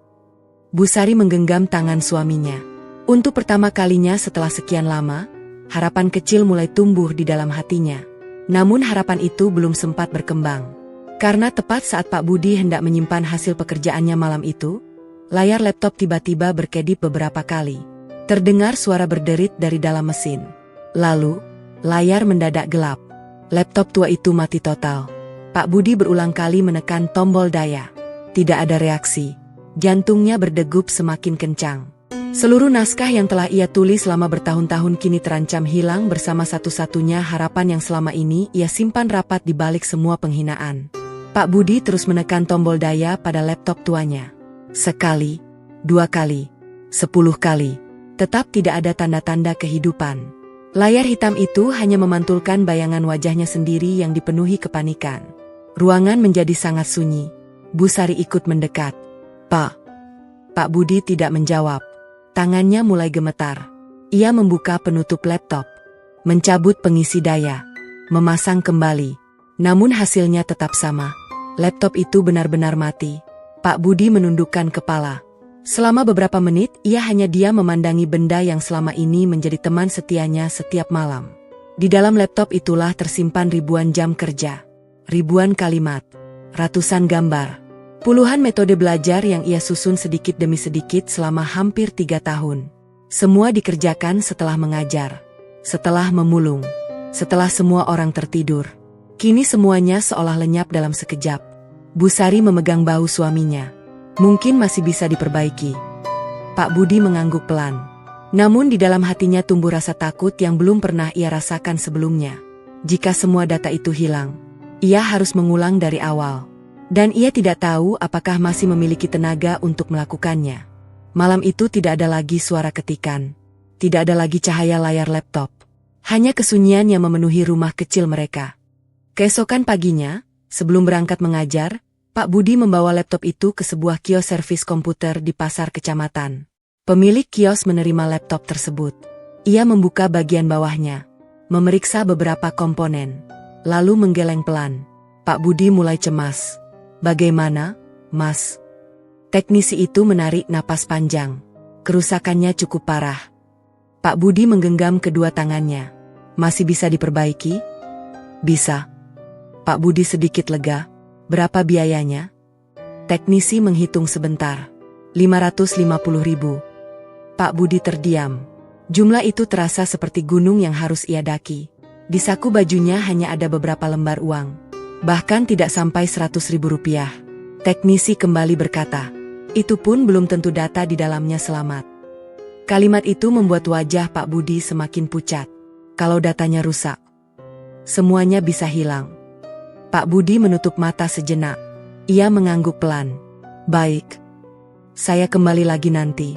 Bu Sari menggenggam tangan suaminya. Untuk pertama kalinya setelah sekian lama, harapan kecil mulai tumbuh di dalam hatinya. Namun harapan itu belum sempat berkembang. Karena tepat saat Pak Budi hendak menyimpan hasil pekerjaannya malam itu, layar laptop tiba-tiba berkedip beberapa kali. Terdengar suara berderit dari dalam mesin. Lalu, layar mendadak gelap. Laptop tua itu mati total. Pak Budi berulang kali menekan tombol daya. Tidak ada reaksi. Jantungnya berdegup semakin kencang. Seluruh naskah yang telah ia tulis selama bertahun-tahun kini terancam hilang bersama satu-satunya harapan yang selama ini ia simpan rapat di balik semua penghinaan. Pak Budi terus menekan tombol daya pada laptop tuanya. Sekali, 2 kali, 10 kali. Tetap tidak ada tanda-tanda kehidupan. Layar hitam itu hanya memantulkan bayangan wajahnya sendiri yang dipenuhi kepanikan. Ruangan menjadi sangat sunyi. Bu Sari ikut mendekat. Pak. Pak Budi tidak menjawab. Tangannya mulai gemetar. Ia membuka penutup laptop. Mencabut pengisi daya. Memasang kembali. Namun hasilnya tetap sama. Laptop itu benar-benar mati. Pak Budi menundukkan kepala. Selama beberapa menit, ia hanya diam memandangi benda yang selama ini menjadi teman setianya setiap malam. Di dalam laptop itulah tersimpan ribuan jam kerja, ribuan kalimat, ratusan gambar, puluhan metode belajar yang ia susun sedikit demi sedikit selama hampir 3 tahun. Semua dikerjakan setelah mengajar, setelah memulung, setelah semua orang tertidur. Kini semuanya seolah lenyap dalam sekejap. Bu Sari memegang bahu suaminya. Mungkin masih bisa diperbaiki. Pak Budi mengangguk pelan. Namun di dalam hatinya tumbuh rasa takut yang belum pernah ia rasakan sebelumnya. Jika semua data itu hilang, ia harus mengulang dari awal. Dan ia tidak tahu apakah masih memiliki tenaga untuk melakukannya. Malam itu tidak ada lagi suara ketikan. Tidak ada lagi cahaya layar laptop. Hanya kesunyian yang memenuhi rumah kecil mereka. Keesokan paginya, sebelum berangkat mengajar, Pak Budi membawa laptop itu ke sebuah kios servis komputer di pasar kecamatan. Pemilik kios menerima laptop tersebut. Ia membuka bagian bawahnya, memeriksa beberapa komponen, lalu menggeleng pelan. Pak Budi mulai cemas. "Bagaimana, Mas?" Teknisi itu menarik napas panjang. "Kerusakannya cukup parah." Pak Budi menggenggam kedua tangannya. "Masih bisa diperbaiki?" "Bisa." Pak Budi sedikit lega. "Berapa biayanya?" Teknisi menghitung sebentar. 550.000. Pak Budi terdiam. Jumlah itu terasa seperti gunung yang harus ia daki. Di saku bajunya hanya ada beberapa lembar uang. Bahkan tidak sampai 100.000 rupiah. Teknisi kembali berkata, "Itu pun belum tentu data di dalamnya selamat." Kalimat itu membuat wajah Pak Budi semakin pucat. Kalau datanya rusak, semuanya bisa hilang. Pak Budi menutup mata sejenak. Ia mengangguk pelan. "Baik. Saya kembali lagi nanti."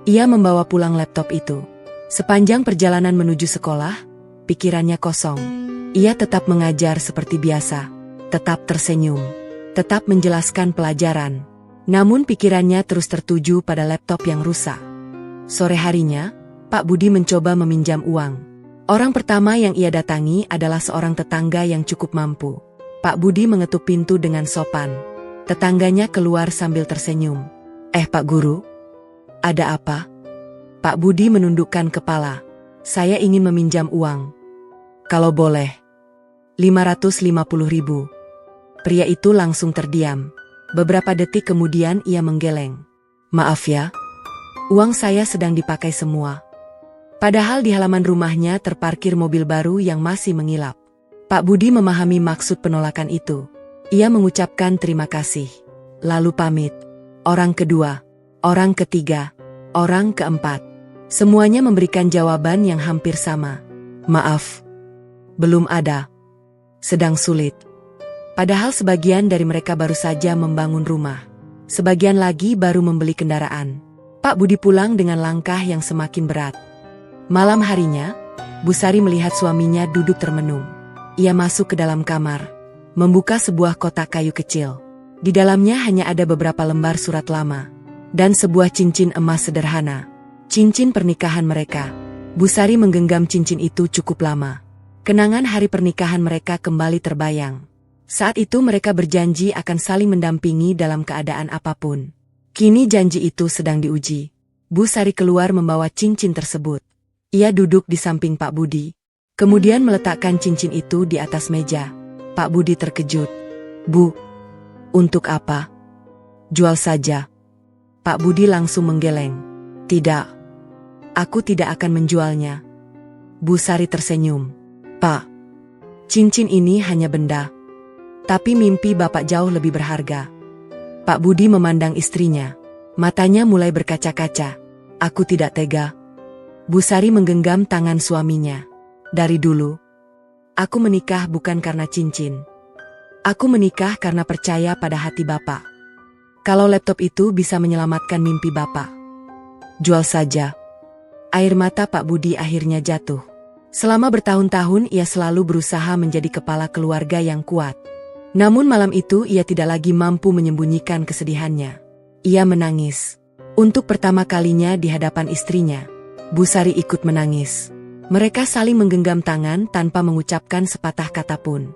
Ia membawa pulang laptop itu. Sepanjang perjalanan menuju sekolah, pikirannya kosong. Ia tetap mengajar seperti biasa, tetap tersenyum, tetap menjelaskan pelajaran. Namun pikirannya terus tertuju pada laptop yang rusak. Sore harinya, Pak Budi mencoba meminjam uang. Orang pertama yang ia datangi adalah seorang tetangga yang cukup mampu. Pak Budi mengetuk pintu dengan sopan. Tetangganya keluar sambil tersenyum. Pak Guru? Ada apa?" Pak Budi menundukkan kepala. "Saya ingin meminjam uang. Kalau boleh." 550.000. Pria itu langsung terdiam. Beberapa detik kemudian ia menggeleng. "Maaf ya, uang saya sedang dipakai semua." Padahal di halaman rumahnya terparkir mobil baru yang masih mengilap. Pak Budi memahami maksud penolakan itu. Ia mengucapkan terima kasih, lalu pamit. Orang kedua, orang ketiga, orang keempat. Semuanya memberikan jawaban yang hampir sama. "Maaf, belum ada. Sedang sulit." Padahal sebagian dari mereka baru saja membangun rumah. Sebagian lagi baru membeli kendaraan. Pak Budi pulang dengan langkah yang semakin berat. Malam harinya, Bu Sari melihat suaminya duduk termenung. Ia masuk ke dalam kamar, membuka sebuah kotak kayu kecil. Di dalamnya hanya ada beberapa lembar surat lama dan sebuah cincin emas sederhana. Cincin pernikahan mereka. Bu Sari menggenggam cincin itu cukup lama. Kenangan hari pernikahan mereka kembali terbayang. Saat itu mereka berjanji akan saling mendampingi dalam keadaan apapun. Kini janji itu sedang diuji. Bu Sari keluar membawa cincin tersebut. Ia duduk di samping Pak Budi, kemudian meletakkan cincin itu di atas meja. Pak Budi terkejut. "Bu, untuk apa?" "Jual saja." Pak Budi langsung menggeleng. "Tidak, aku tidak akan menjualnya." Bu Sari tersenyum. "Pak, cincin ini hanya benda. Tapi mimpi Bapak jauh lebih berharga." Pak Budi memandang istrinya. Matanya mulai berkaca-kaca. "Aku tidak tega." Bu Sari menggenggam tangan suaminya. "Dari dulu, aku menikah bukan karena cincin. Aku menikah karena percaya pada hati Bapak. Kalau laptop itu bisa menyelamatkan mimpi Bapak, jual saja." Air mata Pak Budi akhirnya jatuh. Selama bertahun-tahun ia selalu berusaha menjadi kepala keluarga yang kuat. Namun malam itu ia tidak lagi mampu menyembunyikan kesedihannya. Ia menangis. Untuk pertama kalinya di hadapan istrinya, Bu Sari ikut menangis. Mereka saling menggenggam tangan tanpa mengucapkan sepatah kata pun.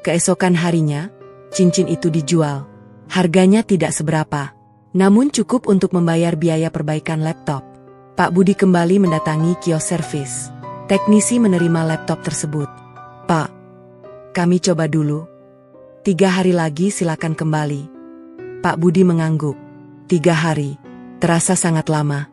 Keesokan harinya, cincin itu dijual. Harganya tidak seberapa, namun cukup untuk membayar biaya perbaikan laptop. Pak Budi kembali mendatangi kios servis. Teknisi menerima laptop tersebut. "Pak, kami coba dulu. 3 hari lagi silakan kembali." Pak Budi mengangguk. 3 hari. Terasa sangat lama.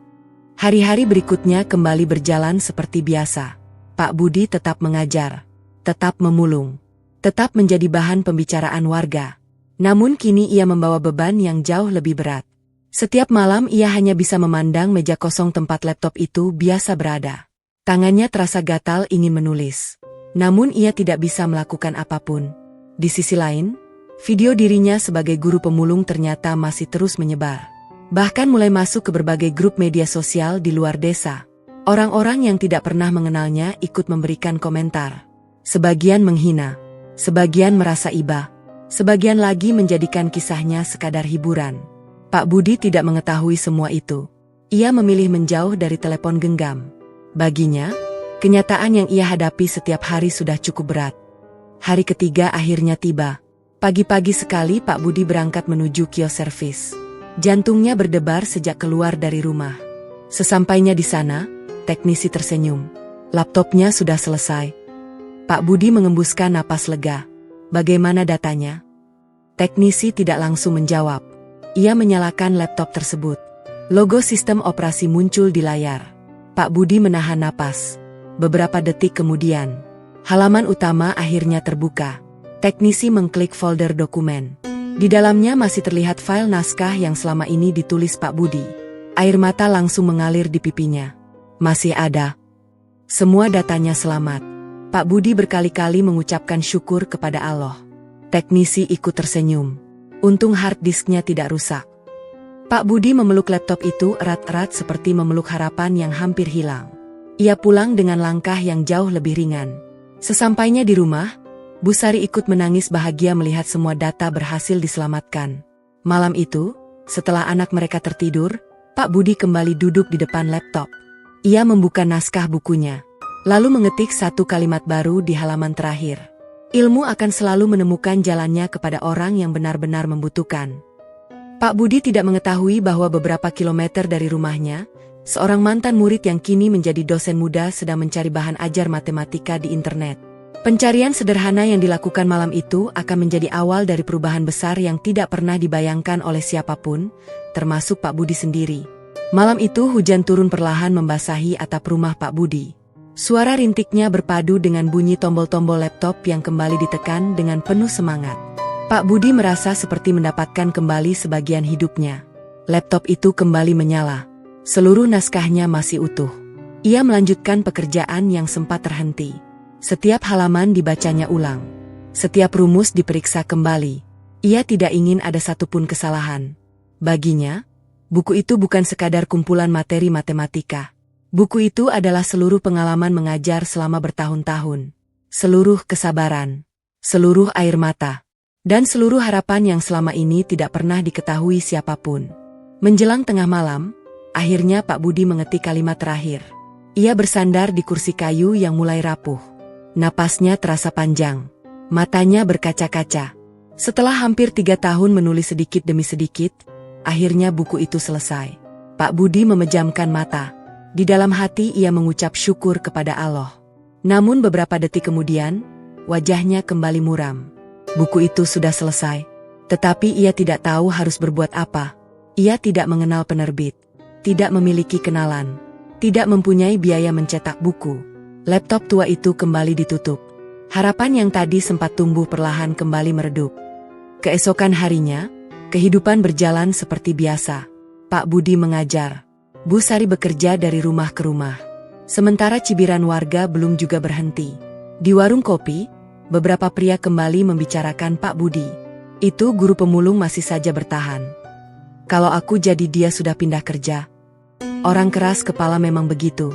Hari-hari berikutnya kembali berjalan seperti biasa. Pak Budi tetap mengajar, tetap memulung, tetap menjadi bahan pembicaraan warga. Namun kini ia membawa beban yang jauh lebih berat. Setiap malam ia hanya bisa memandang meja kosong tempat laptop itu biasa berada. Tangannya terasa gatal ingin menulis. Namun ia tidak bisa melakukan apapun. Di sisi lain, video dirinya sebagai guru pemulung ternyata masih terus menyebar. Bahkan mulai masuk ke berbagai grup media sosial di luar desa. Orang-orang yang tidak pernah mengenalnya ikut memberikan komentar. Sebagian menghina, sebagian merasa iba, sebagian lagi menjadikan kisahnya sekadar hiburan. Pak Budi tidak mengetahui semua itu. Ia memilih menjauh dari telepon genggam. Baginya, kenyataan yang ia hadapi setiap hari sudah cukup berat. Hari ketiga akhirnya tiba. Pagi-pagi sekali Pak Budi berangkat menuju kios servis. Jantungnya berdebar sejak keluar dari rumah. Sesampainya di sana, teknisi tersenyum. Laptopnya sudah selesai. Pak Budi mengembuskan napas lega. "Bagaimana datanya?" Teknisi tidak langsung menjawab. Ia menyalakan laptop tersebut. Logo sistem operasi muncul di layar. Pak Budi menahan napas. Beberapa detik kemudian, halaman utama akhirnya terbuka. Teknisi mengklik folder dokumen. Di dalamnya masih terlihat file naskah yang selama ini ditulis Pak Budi. Air mata langsung mengalir di pipinya. Masih ada. Semua datanya selamat. Pak Budi berkali-kali mengucapkan syukur kepada Allah. Teknisi ikut tersenyum. Untung hard disknya tidak rusak. Pak Budi memeluk laptop itu erat-erat seperti memeluk harapan yang hampir hilang. Ia pulang dengan langkah yang jauh lebih ringan. Sesampainya di rumah, Bu Sari ikut menangis bahagia melihat semua data berhasil diselamatkan. Malam itu, setelah anak mereka tertidur, Pak Budi kembali duduk di depan laptop. Ia membuka naskah bukunya, lalu mengetik satu kalimat baru di halaman terakhir. "Ilmu akan selalu menemukan jalannya kepada orang yang benar-benar membutuhkan." Pak Budi tidak mengetahui bahwa beberapa kilometer dari rumahnya, seorang mantan murid yang kini menjadi dosen muda sedang mencari bahan ajar matematika di internet. Pencarian sederhana yang dilakukan malam itu akan menjadi awal dari perubahan besar yang tidak pernah dibayangkan oleh siapapun, termasuk Pak Budi sendiri. Malam itu hujan turun perlahan membasahi atap rumah Pak Budi. Suara rintiknya berpadu dengan bunyi tombol-tombol laptop yang kembali ditekan dengan penuh semangat. Pak Budi merasa seperti mendapatkan kembali sebagian hidupnya. Laptop itu kembali menyala. Seluruh naskahnya masih utuh. Ia melanjutkan pekerjaan yang sempat terhenti. Setiap halaman dibacanya ulang. Setiap rumus diperiksa kembali. Ia tidak ingin ada satupun kesalahan. Baginya, buku itu bukan sekadar kumpulan materi matematika. Buku itu adalah seluruh pengalaman mengajar selama bertahun-tahun. Seluruh kesabaran. Seluruh air mata. Dan seluruh harapan yang selama ini tidak pernah diketahui siapapun. Menjelang tengah malam, akhirnya Pak Budi mengetik kalimat terakhir. Ia bersandar di kursi kayu yang mulai rapuh. Napasnya terasa panjang. Matanya berkaca-kaca. Setelah hampir 3 tahun menulis sedikit demi sedikit, akhirnya buku itu selesai. Pak Budi memejamkan mata. Di dalam hati ia mengucap syukur kepada Allah. Namun beberapa detik kemudian, wajahnya kembali muram. Buku itu sudah selesai. Tetapi ia tidak tahu harus berbuat apa. Ia tidak mengenal penerbit. Tidak memiliki kenalan. Tidak mempunyai biaya mencetak buku. Laptop tua itu kembali ditutup. Harapan yang tadi sempat tumbuh perlahan kembali meredup. Keesokan harinya, kehidupan berjalan seperti biasa. Pak Budi mengajar. Bu Sari bekerja dari rumah ke rumah. Sementara cibiran warga belum juga berhenti. Di warung kopi, beberapa pria kembali membicarakan Pak Budi. Itu guru pemulung masih saja bertahan. Kalau aku jadi dia sudah pindah kerja. Orang keras kepala memang begitu.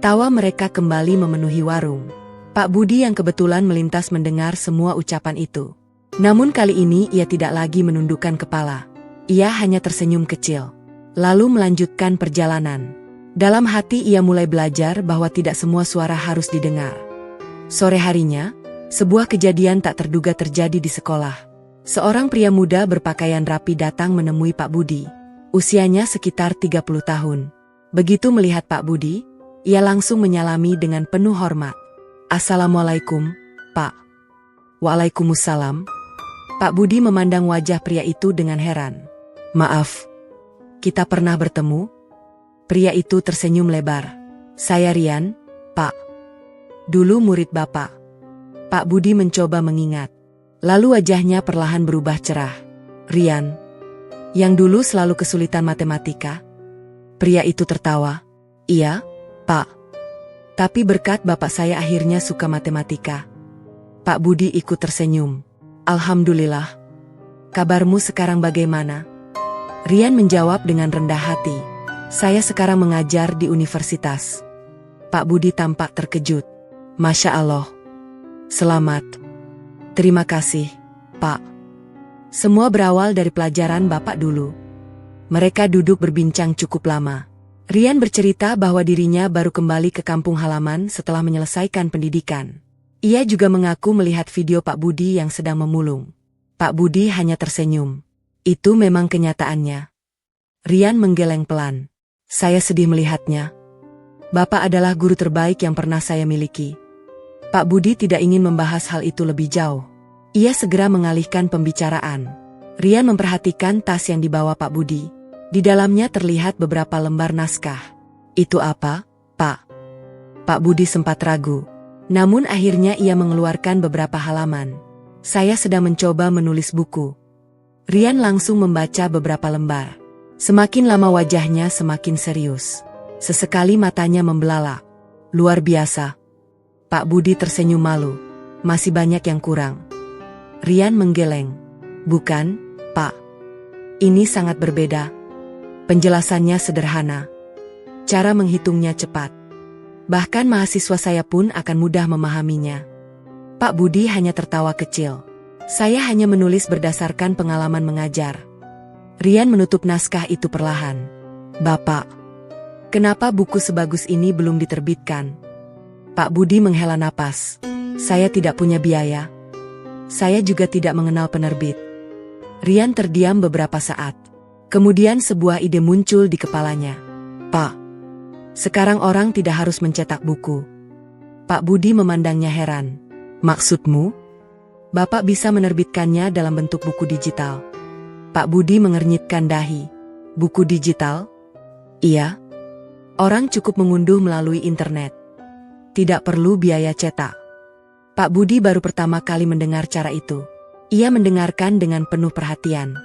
Tawa mereka kembali memenuhi warung. Pak Budi yang kebetulan melintas mendengar semua ucapan itu. Namun kali ini ia tidak lagi menundukkan kepala. Ia hanya tersenyum kecil. Lalu melanjutkan perjalanan. Dalam hati ia mulai belajar bahwa tidak semua suara harus didengar. Sore harinya, sebuah kejadian tak terduga terjadi di sekolah. Seorang pria muda berpakaian rapi datang menemui Pak Budi. Usianya sekitar 30 tahun. Begitu melihat Pak Budi, Ia langsung menyalami dengan penuh hormat. "Assalamualaikum, Pak." "Waalaikumsalam." Pak Budi memandang wajah pria itu dengan heran. "Maaf, kita pernah bertemu?" Pria itu tersenyum lebar. "Saya Rian, Pak. Dulu murid Bapak." Pak Budi mencoba mengingat. Lalu wajahnya perlahan berubah cerah. "Rian, yang dulu selalu kesulitan matematika?" Pria itu tertawa. "Iya, Pak. Tapi berkat Bapak saya akhirnya suka matematika." Pak Budi ikut tersenyum. "Alhamdulillah. Kabarmu sekarang bagaimana?" Rian menjawab dengan rendah hati. "Saya sekarang mengajar di universitas." Pak Budi tampak terkejut. "Masya Allah. Selamat." "Terima kasih, Pak. Semua berawal dari pelajaran Bapak dulu." Mereka duduk berbincang cukup lama. Rian bercerita bahwa dirinya baru kembali ke kampung halaman setelah menyelesaikan pendidikan. Ia juga mengaku melihat video Pak Budi yang sedang memulung. Pak Budi hanya tersenyum. "Itu memang kenyataannya." Rian menggeleng pelan. "Saya sedih melihatnya. Bapak adalah guru terbaik yang pernah saya miliki." Pak Budi tidak ingin membahas hal itu lebih jauh. Ia segera mengalihkan pembicaraan. Rian memperhatikan tas yang dibawa Pak Budi. Di dalamnya terlihat beberapa lembar naskah. "Itu apa, Pak?" Pak Budi sempat ragu. Namun akhirnya ia mengeluarkan beberapa halaman. "Saya sedang mencoba menulis buku." Rian langsung membaca beberapa lembar. Semakin lama wajahnya semakin serius. Sesekali matanya membelalak. "Luar biasa." Pak Budi tersenyum malu. "Masih banyak yang kurang." Rian menggeleng. "Bukan, Pak. Ini sangat berbeda. Penjelasannya sederhana. Cara menghitungnya cepat. Bahkan mahasiswa saya pun akan mudah memahaminya." Pak Budi hanya tertawa kecil. "Saya hanya menulis berdasarkan pengalaman mengajar." Rian menutup naskah itu perlahan. "Bapak, kenapa buku sebagus ini belum diterbitkan?" Pak Budi menghela napas. "Saya tidak punya biaya. Saya juga tidak mengenal penerbit." Rian terdiam beberapa saat. Kemudian sebuah ide muncul di kepalanya. "Pak, sekarang orang tidak harus mencetak buku." Pak Budi memandangnya heran. "Maksudmu?" "Bapak bisa menerbitkannya dalam bentuk buku digital." Pak Budi mengernyitkan dahi. "Buku digital?" "Iya. Orang cukup mengunduh melalui internet. Tidak perlu biaya cetak." Pak Budi baru pertama kali mendengar cara itu. Ia mendengarkan dengan penuh perhatian.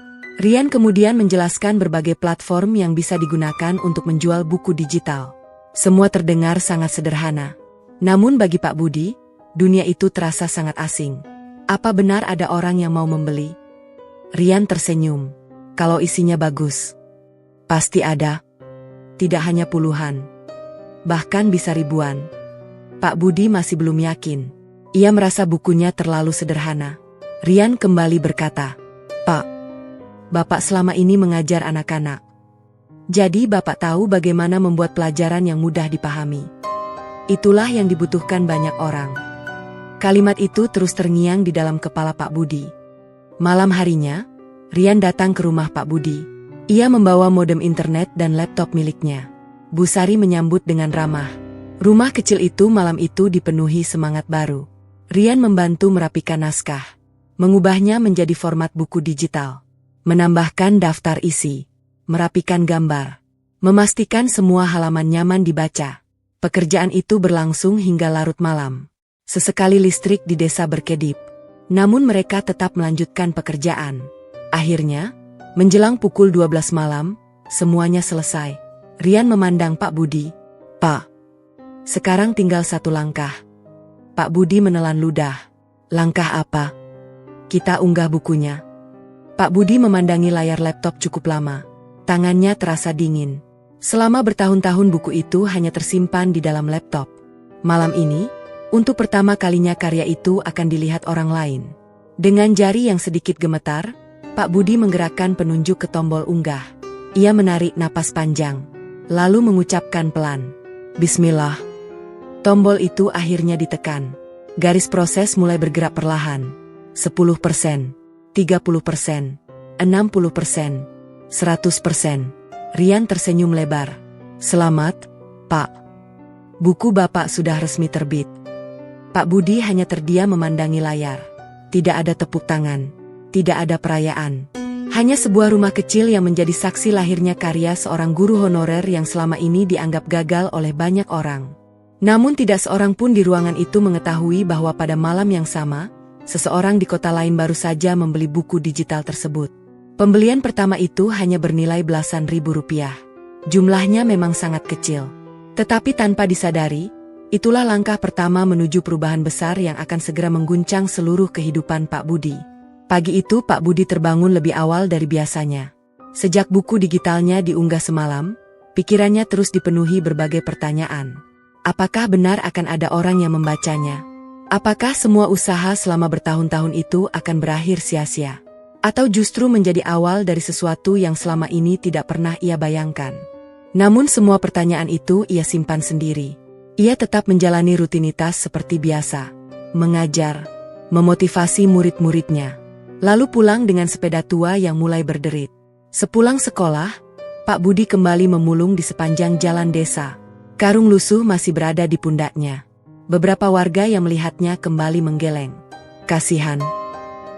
Rian kemudian menjelaskan berbagai platform yang bisa digunakan untuk menjual buku digital. Semua terdengar sangat sederhana. Namun bagi Pak Budi, dunia itu terasa sangat asing. "Apa benar ada orang yang mau membeli?" Rian tersenyum. "Kalau isinya bagus, pasti ada. Tidak hanya puluhan, bahkan bisa ribuan." Pak Budi masih belum yakin. Ia merasa bukunya terlalu sederhana. Rian kembali berkata, "Pak, Bapak selama ini mengajar anak-anak. Jadi Bapak tahu bagaimana membuat pelajaran yang mudah dipahami. Itulah yang dibutuhkan banyak orang." Kalimat itu terus terngiang di dalam kepala Pak Budi. Malam harinya, Rian datang ke rumah Pak Budi. Ia membawa modem internet dan laptop miliknya. Bu Sari menyambut dengan ramah. Rumah kecil itu malam itu dipenuhi semangat baru. Rian membantu merapikan naskah, mengubahnya menjadi format buku digital, menambahkan daftar isi, merapikan gambar, memastikan semua halaman nyaman dibaca. Pekerjaan itu berlangsung hingga larut malam. Sesekali listrik di desa berkedip, namun mereka tetap melanjutkan pekerjaan. Akhirnya, menjelang pukul 12 malam, semuanya selesai. Rian memandang Pak Budi. "Pak, sekarang tinggal satu langkah." Pak Budi menelan ludah. "Langkah apa?" "Kita unggah bukunya." Pak Budi memandangi layar laptop cukup lama. Tangannya terasa dingin. Selama bertahun-tahun buku itu hanya tersimpan di dalam laptop. Malam ini, untuk pertama kalinya karya itu akan dilihat orang lain. Dengan jari yang sedikit gemetar, Pak Budi menggerakkan penunjuk ke tombol unggah. Ia menarik napas panjang, lalu mengucapkan pelan, "Bismillah." Tombol itu akhirnya ditekan. Garis proses mulai bergerak perlahan. 10%. 30%, 60%, 100%. Rian tersenyum lebar. "Selamat, Pak." Buku Bapak sudah resmi terbit. Pak Budi hanya terdiam memandangi layar. Tidak ada tepuk tangan. Tidak ada perayaan. Hanya sebuah rumah kecil yang menjadi saksi lahirnya karya seorang guru honorer yang selama ini dianggap gagal oleh banyak orang. Namun tidak seorang pun di ruangan itu mengetahui bahwa pada malam yang sama, seseorang di kota lain baru saja membeli buku digital tersebut. Pembelian pertama itu hanya bernilai belasan ribu rupiah. Jumlahnya memang sangat kecil. Tetapi tanpa disadari, itulah langkah pertama menuju perubahan besar yang akan segera mengguncang seluruh kehidupan Pak Budi. Pagi itu Pak Budi terbangun lebih awal dari biasanya. Sejak buku digitalnya diunggah semalam, pikirannya terus dipenuhi berbagai pertanyaan. Apakah benar akan ada orang yang membacanya? Apakah semua usaha selama bertahun-tahun itu akan berakhir sia-sia? Atau justru menjadi awal dari sesuatu yang selama ini tidak pernah ia bayangkan? Namun semua pertanyaan itu ia simpan sendiri. Ia tetap menjalani rutinitas seperti biasa. Mengajar, memotivasi murid-muridnya. Lalu pulang dengan sepeda tua yang mulai berderit. Sepulang sekolah, Pak Budi kembali memulung di sepanjang jalan desa. Karung lusuh masih berada di pundaknya. Beberapa warga yang melihatnya kembali menggeleng. Kasihan.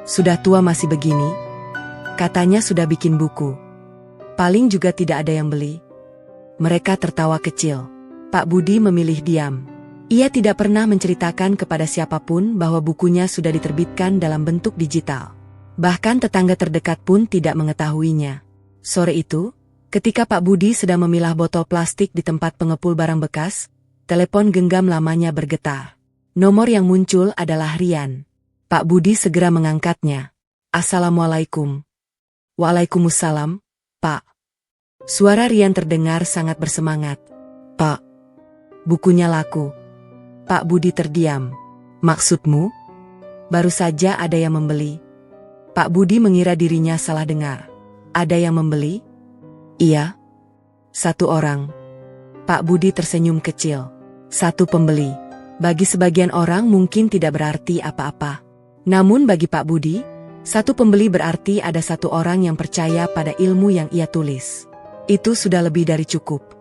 Sudah tua masih begini. Katanya sudah bikin buku. Paling juga tidak ada yang beli. Mereka tertawa kecil. Pak Budi memilih diam. Ia tidak pernah menceritakan kepada siapapun bahwa bukunya sudah diterbitkan dalam bentuk digital. Bahkan tetangga terdekat pun tidak mengetahuinya. Sore itu, ketika Pak Budi sedang memilah botol plastik di tempat pengepul barang bekas, telepon genggam lamanya bergetar. Nomor yang muncul adalah Rian. Pak Budi segera mengangkatnya. Assalamualaikum. Waalaikumsalam, Pak. Suara Rian terdengar sangat bersemangat. Pak, bukunya laku. Pak Budi terdiam. Maksudmu? Baru saja ada yang membeli. Pak Budi mengira dirinya salah dengar. Ada yang membeli? Iya. Satu orang. Pak Budi tersenyum kecil. Satu pembeli. Bagi sebagian orang mungkin tidak berarti apa-apa. Namun bagi Pak Budi, satu pembeli berarti ada satu orang yang percaya pada ilmu yang ia tulis. Itu sudah lebih dari cukup.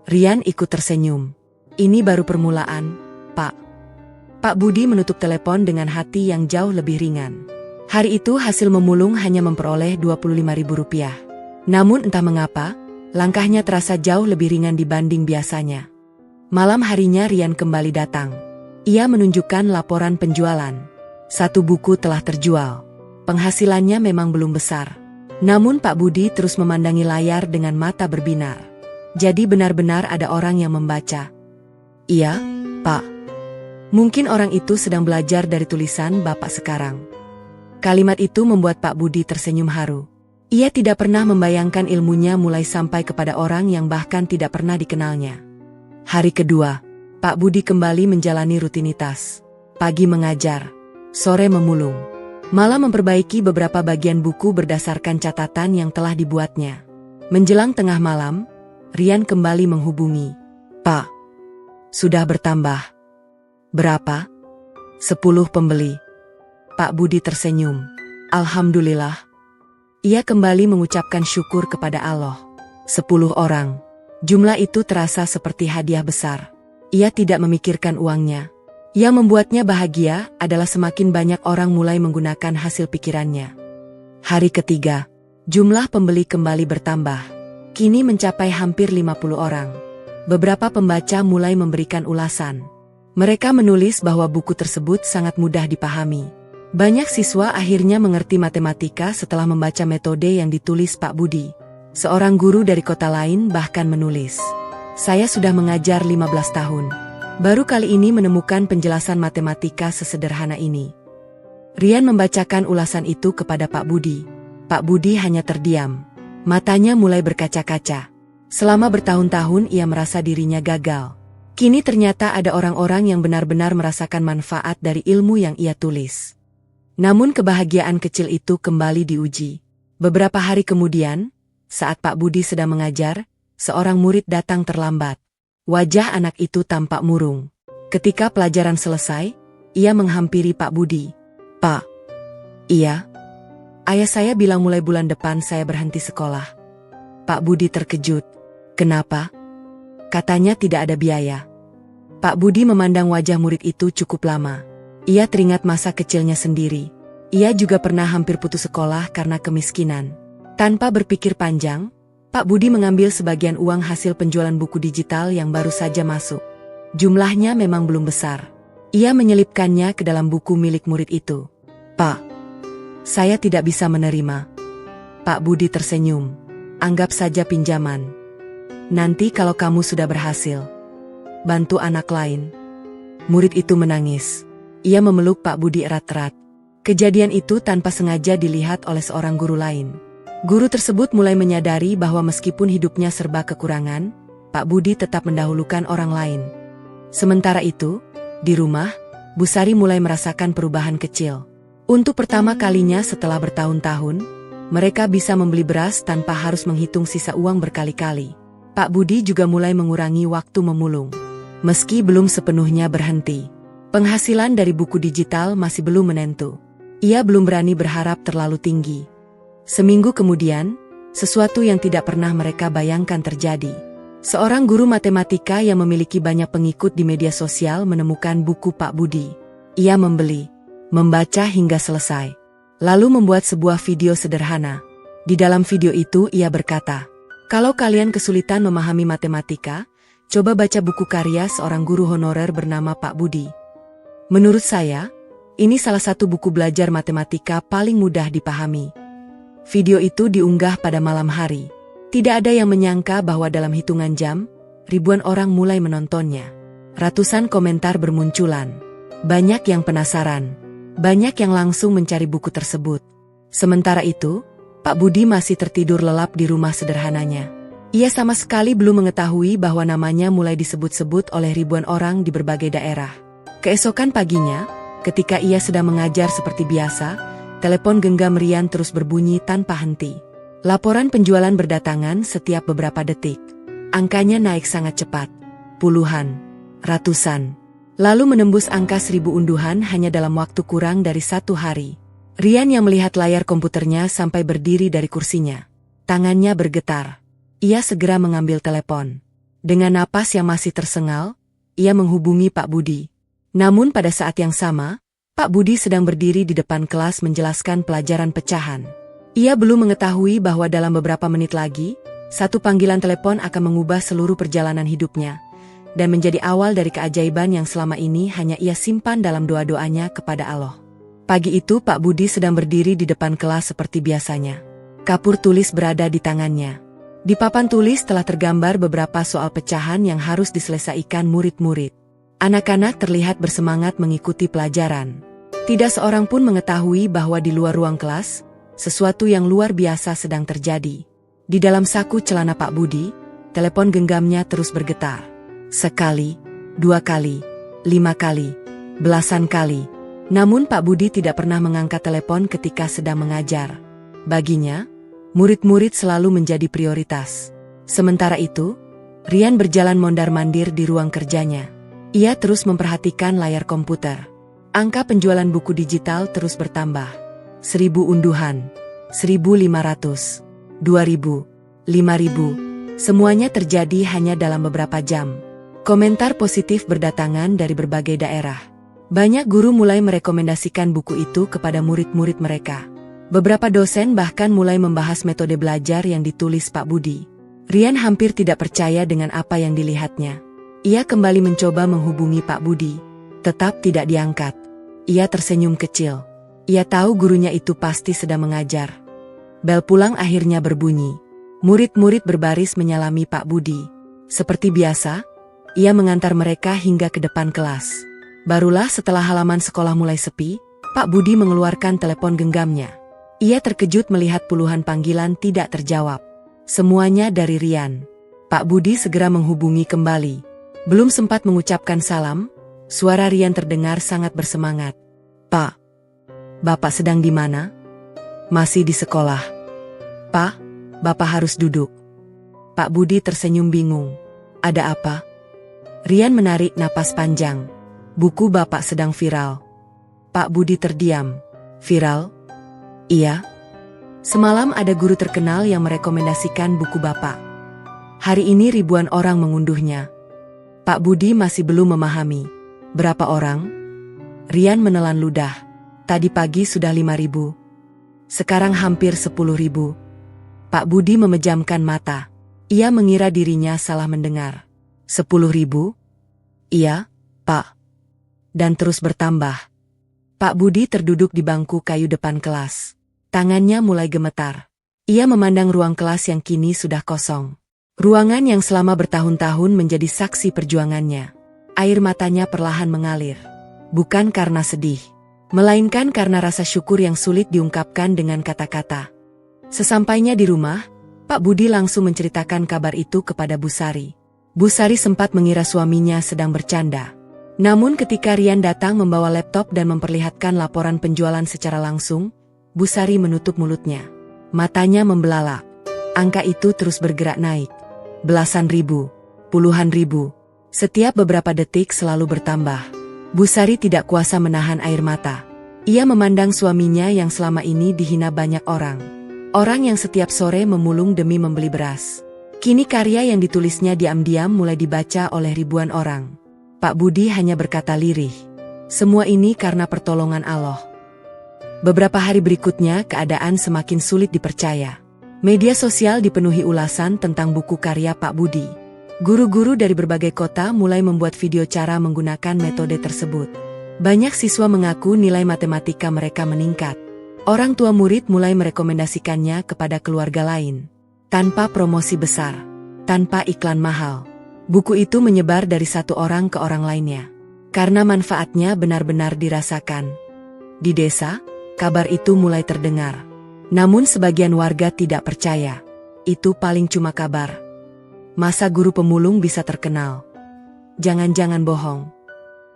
Rian ikut tersenyum. Ini baru permulaan, Pak. Pak Budi menutup telepon dengan hati yang jauh lebih ringan. Hari itu hasil memulung hanya memperoleh Rp25.000. Namun entah mengapa, langkahnya terasa jauh lebih ringan dibanding biasanya. Malam harinya Rian kembali datang. Ia menunjukkan laporan penjualan. Satu buku telah terjual. Penghasilannya memang belum besar. Namun Pak Budi terus memandangi layar dengan mata berbinar. Jadi benar-benar ada orang yang membaca. Iya, Pak. Mungkin orang itu sedang belajar dari tulisan Bapak sekarang. Kalimat itu membuat Pak Budi tersenyum haru. Ia tidak pernah membayangkan ilmunya mulai sampai kepada orang yang bahkan tidak pernah dikenalnya. Hari kedua, Pak Budi kembali menjalani rutinitas. Pagi mengajar, sore memulung. Malah memperbaiki beberapa bagian buku berdasarkan catatan yang telah dibuatnya. Menjelang tengah malam, Rian kembali menghubungi. Pak, sudah bertambah. Berapa? 10 pembeli. Pak Budi tersenyum. Alhamdulillah. Ia kembali mengucapkan syukur kepada Allah. 10 orang. Jumlah itu terasa seperti hadiah besar. Ia tidak memikirkan uangnya. Yang membuatnya bahagia adalah semakin banyak orang mulai menggunakan hasil pikirannya. Hari ketiga, jumlah pembeli kembali bertambah. Kini mencapai hampir 50 orang. Beberapa pembaca mulai memberikan ulasan. Mereka menulis bahwa buku tersebut sangat mudah dipahami. Banyak siswa akhirnya mengerti matematika setelah membaca metode yang ditulis Pak Budi. Seorang guru dari kota lain bahkan menulis, "Saya sudah mengajar 15 tahun. Baru kali ini menemukan penjelasan matematika sesederhana ini." Rian membacakan ulasan itu kepada Pak Budi. Pak Budi hanya terdiam. Matanya mulai berkaca-kaca. Selama bertahun-tahun ia merasa dirinya gagal. Kini ternyata ada orang-orang yang benar-benar merasakan manfaat dari ilmu yang ia tulis. Namun kebahagiaan kecil itu kembali diuji. Beberapa hari kemudian, saat Pak Budi sedang mengajar, seorang murid datang terlambat. Wajah anak itu tampak murung. Ketika pelajaran selesai, ia menghampiri Pak Budi. Pak. Iya. Ayah saya bilang mulai bulan depan saya berhenti sekolah. Pak Budi terkejut. Kenapa? Katanya tidak ada biaya. Pak Budi memandang wajah murid itu cukup lama. Ia teringat masa kecilnya sendiri. Ia juga pernah hampir putus sekolah karena kemiskinan. Tanpa berpikir panjang, Pak Budi mengambil sebagian uang hasil penjualan buku digital yang baru saja masuk. Jumlahnya memang belum besar. Ia menyelipkannya ke dalam buku milik murid itu. "Pak, saya tidak bisa menerima." Pak Budi tersenyum. "Anggap saja pinjaman. Nanti kalau kamu sudah berhasil, bantu anak lain." Murid itu menangis. Ia memeluk Pak Budi erat-erat. Kejadian itu tanpa sengaja dilihat oleh seorang guru lain. Guru tersebut mulai menyadari bahwa meskipun hidupnya serba kekurangan, Pak Budi tetap mendahulukan orang lain. Sementara itu, di rumah, Bu Sari mulai merasakan perubahan kecil. Untuk pertama kalinya setelah bertahun-tahun, mereka bisa membeli beras tanpa harus menghitung sisa uang berkali-kali. Pak Budi juga mulai mengurangi waktu memulung. Meski belum sepenuhnya berhenti, penghasilan dari buku digital masih belum menentu. Ia belum berani berharap terlalu tinggi. Seminggu kemudian, sesuatu yang tidak pernah mereka bayangkan terjadi. Seorang guru matematika yang memiliki banyak pengikut di media sosial menemukan buku Pak Budi. Ia membeli, membaca hingga selesai, lalu membuat sebuah video sederhana. Di dalam video itu ia berkata, "Kalau kalian kesulitan memahami matematika, coba baca buku karya seorang guru honorer bernama Pak Budi. Menurut saya, ini salah satu buku belajar matematika paling mudah dipahami." Video itu diunggah pada malam hari. Tidak ada yang menyangka bahwa dalam hitungan jam, ribuan orang mulai menontonnya. Ratusan komentar bermunculan. Banyak yang penasaran. Banyak yang langsung mencari buku tersebut. Sementara itu, Pak Budi masih tertidur lelap di rumah sederhananya. Ia sama sekali belum mengetahui bahwa namanya mulai disebut-sebut oleh ribuan orang di berbagai daerah. Keesokan paginya, ketika ia sedang mengajar seperti biasa, telepon genggam Rian terus berbunyi tanpa henti. Laporan penjualan berdatangan setiap beberapa detik. Angkanya naik sangat cepat. Puluhan, ratusan, lalu menembus angka 1000 unduhan hanya dalam waktu kurang dari 1 hari. Rian yang melihat layar komputernya sampai berdiri dari kursinya. Tangannya bergetar. Ia segera mengambil telepon. Dengan napas yang masih tersengal, ia menghubungi Pak Budi. Namun pada saat yang sama, Pak Budi sedang berdiri di depan kelas menjelaskan pelajaran pecahan. Ia belum mengetahui bahwa dalam beberapa menit lagi, satu panggilan telepon akan mengubah seluruh perjalanan hidupnya, dan menjadi awal dari keajaiban yang selama ini hanya ia simpan dalam doa-doanya kepada Allah. Pagi itu Pak Budi sedang berdiri di depan kelas seperti biasanya. Kapur tulis berada di tangannya. Di papan tulis telah tergambar beberapa soal pecahan yang harus diselesaikan murid-murid. Anak-anak terlihat bersemangat mengikuti pelajaran. Tidak seorang pun mengetahui bahwa di luar ruang kelas, sesuatu yang luar biasa sedang terjadi. Di dalam saku celana Pak Budi, telepon genggamnya terus bergetar. Sekali, 2 kali, 5 kali, belasan kali. Namun Pak Budi tidak pernah mengangkat telepon ketika sedang mengajar. Baginya, murid-murid selalu menjadi prioritas. Sementara itu, Rian berjalan mondar-mandir di ruang kerjanya. Ia terus memperhatikan layar komputer. Angka penjualan buku digital terus bertambah. 1000 unduhan, 1500, 2000, 5000. Semuanya terjadi hanya dalam beberapa jam. Komentar positif berdatangan dari berbagai daerah. Banyak guru mulai merekomendasikan buku itu kepada murid-murid mereka. Beberapa dosen bahkan mulai membahas metode belajar yang ditulis Pak Budi. Rian hampir tidak percaya dengan apa yang dilihatnya. Ia kembali mencoba menghubungi Pak Budi, tetap tidak diangkat. Ia tersenyum kecil. Ia tahu gurunya itu pasti sedang mengajar. Bel pulang akhirnya berbunyi. Murid-murid berbaris menyalami Pak Budi. Seperti biasa, ia mengantar mereka hingga ke depan kelas. Barulah setelah halaman sekolah mulai sepi, Pak Budi mengeluarkan telepon genggamnya. Ia terkejut melihat puluhan panggilan tidak terjawab. Semuanya dari Rian. Pak Budi segera menghubungi kembali. Belum sempat mengucapkan salam, suara Rian terdengar sangat bersemangat. "Pak, Bapak sedang di mana?" "Masih di sekolah." "Pak, Bapak harus duduk." Pak Budi tersenyum bingung. "Ada apa?" Rian menarik napas panjang. "Buku Bapak sedang viral." Pak Budi terdiam. "Viral?" "Iya. Semalam ada guru terkenal yang merekomendasikan buku Bapak. Hari ini ribuan orang mengunduhnya." Pak Budi masih belum memahami. Berapa orang? Rian menelan ludah. Tadi pagi sudah 5.000. Sekarang hampir 10.000. Pak Budi memejamkan mata. Ia mengira dirinya salah mendengar. 10.000? Iya, Pak. Dan terus bertambah. Pak Budi terduduk di bangku kayu depan kelas. Tangannya mulai gemetar. Ia memandang ruang kelas yang kini sudah kosong. Ruangan yang selama bertahun-tahun menjadi saksi perjuangannya. Air matanya perlahan mengalir. Bukan karena sedih, melainkan karena rasa syukur yang sulit diungkapkan dengan kata-kata. Sesampainya di rumah, Pak Budi langsung menceritakan kabar itu kepada Bu Sari. Bu Sari sempat mengira suaminya sedang bercanda. Namun ketika Rian datang membawa laptop dan memperlihatkan laporan penjualan secara langsung, Bu Sari menutup mulutnya. Matanya membelalak. Angka itu terus bergerak naik. Belasan ribu, puluhan ribu. Setiap beberapa detik selalu bertambah. Bu Sari tidak kuasa menahan air mata. Ia memandang suaminya yang selama ini dihina banyak orang. Orang yang setiap sore memulung demi membeli beras. Kini karya yang ditulisnya diam-diam mulai dibaca oleh ribuan orang. Pak Budi hanya berkata lirih. Semua ini karena pertolongan Allah. Beberapa hari berikutnya keadaan semakin sulit dipercaya. Media sosial dipenuhi ulasan tentang buku karya Pak Budi. Guru-guru dari berbagai kota mulai membuat video cara menggunakan metode tersebut. Banyak siswa mengaku nilai matematika mereka meningkat. Orang tua murid mulai merekomendasikannya kepada keluarga lain. Tanpa promosi besar, tanpa iklan mahal. Buku itu menyebar dari satu orang ke orang lainnya. Karena manfaatnya benar-benar dirasakan. Di desa, kabar itu mulai terdengar. Namun sebagian warga tidak percaya. Itu paling cuma kabar. Masa guru pemulung bisa terkenal? Jangan-jangan bohong.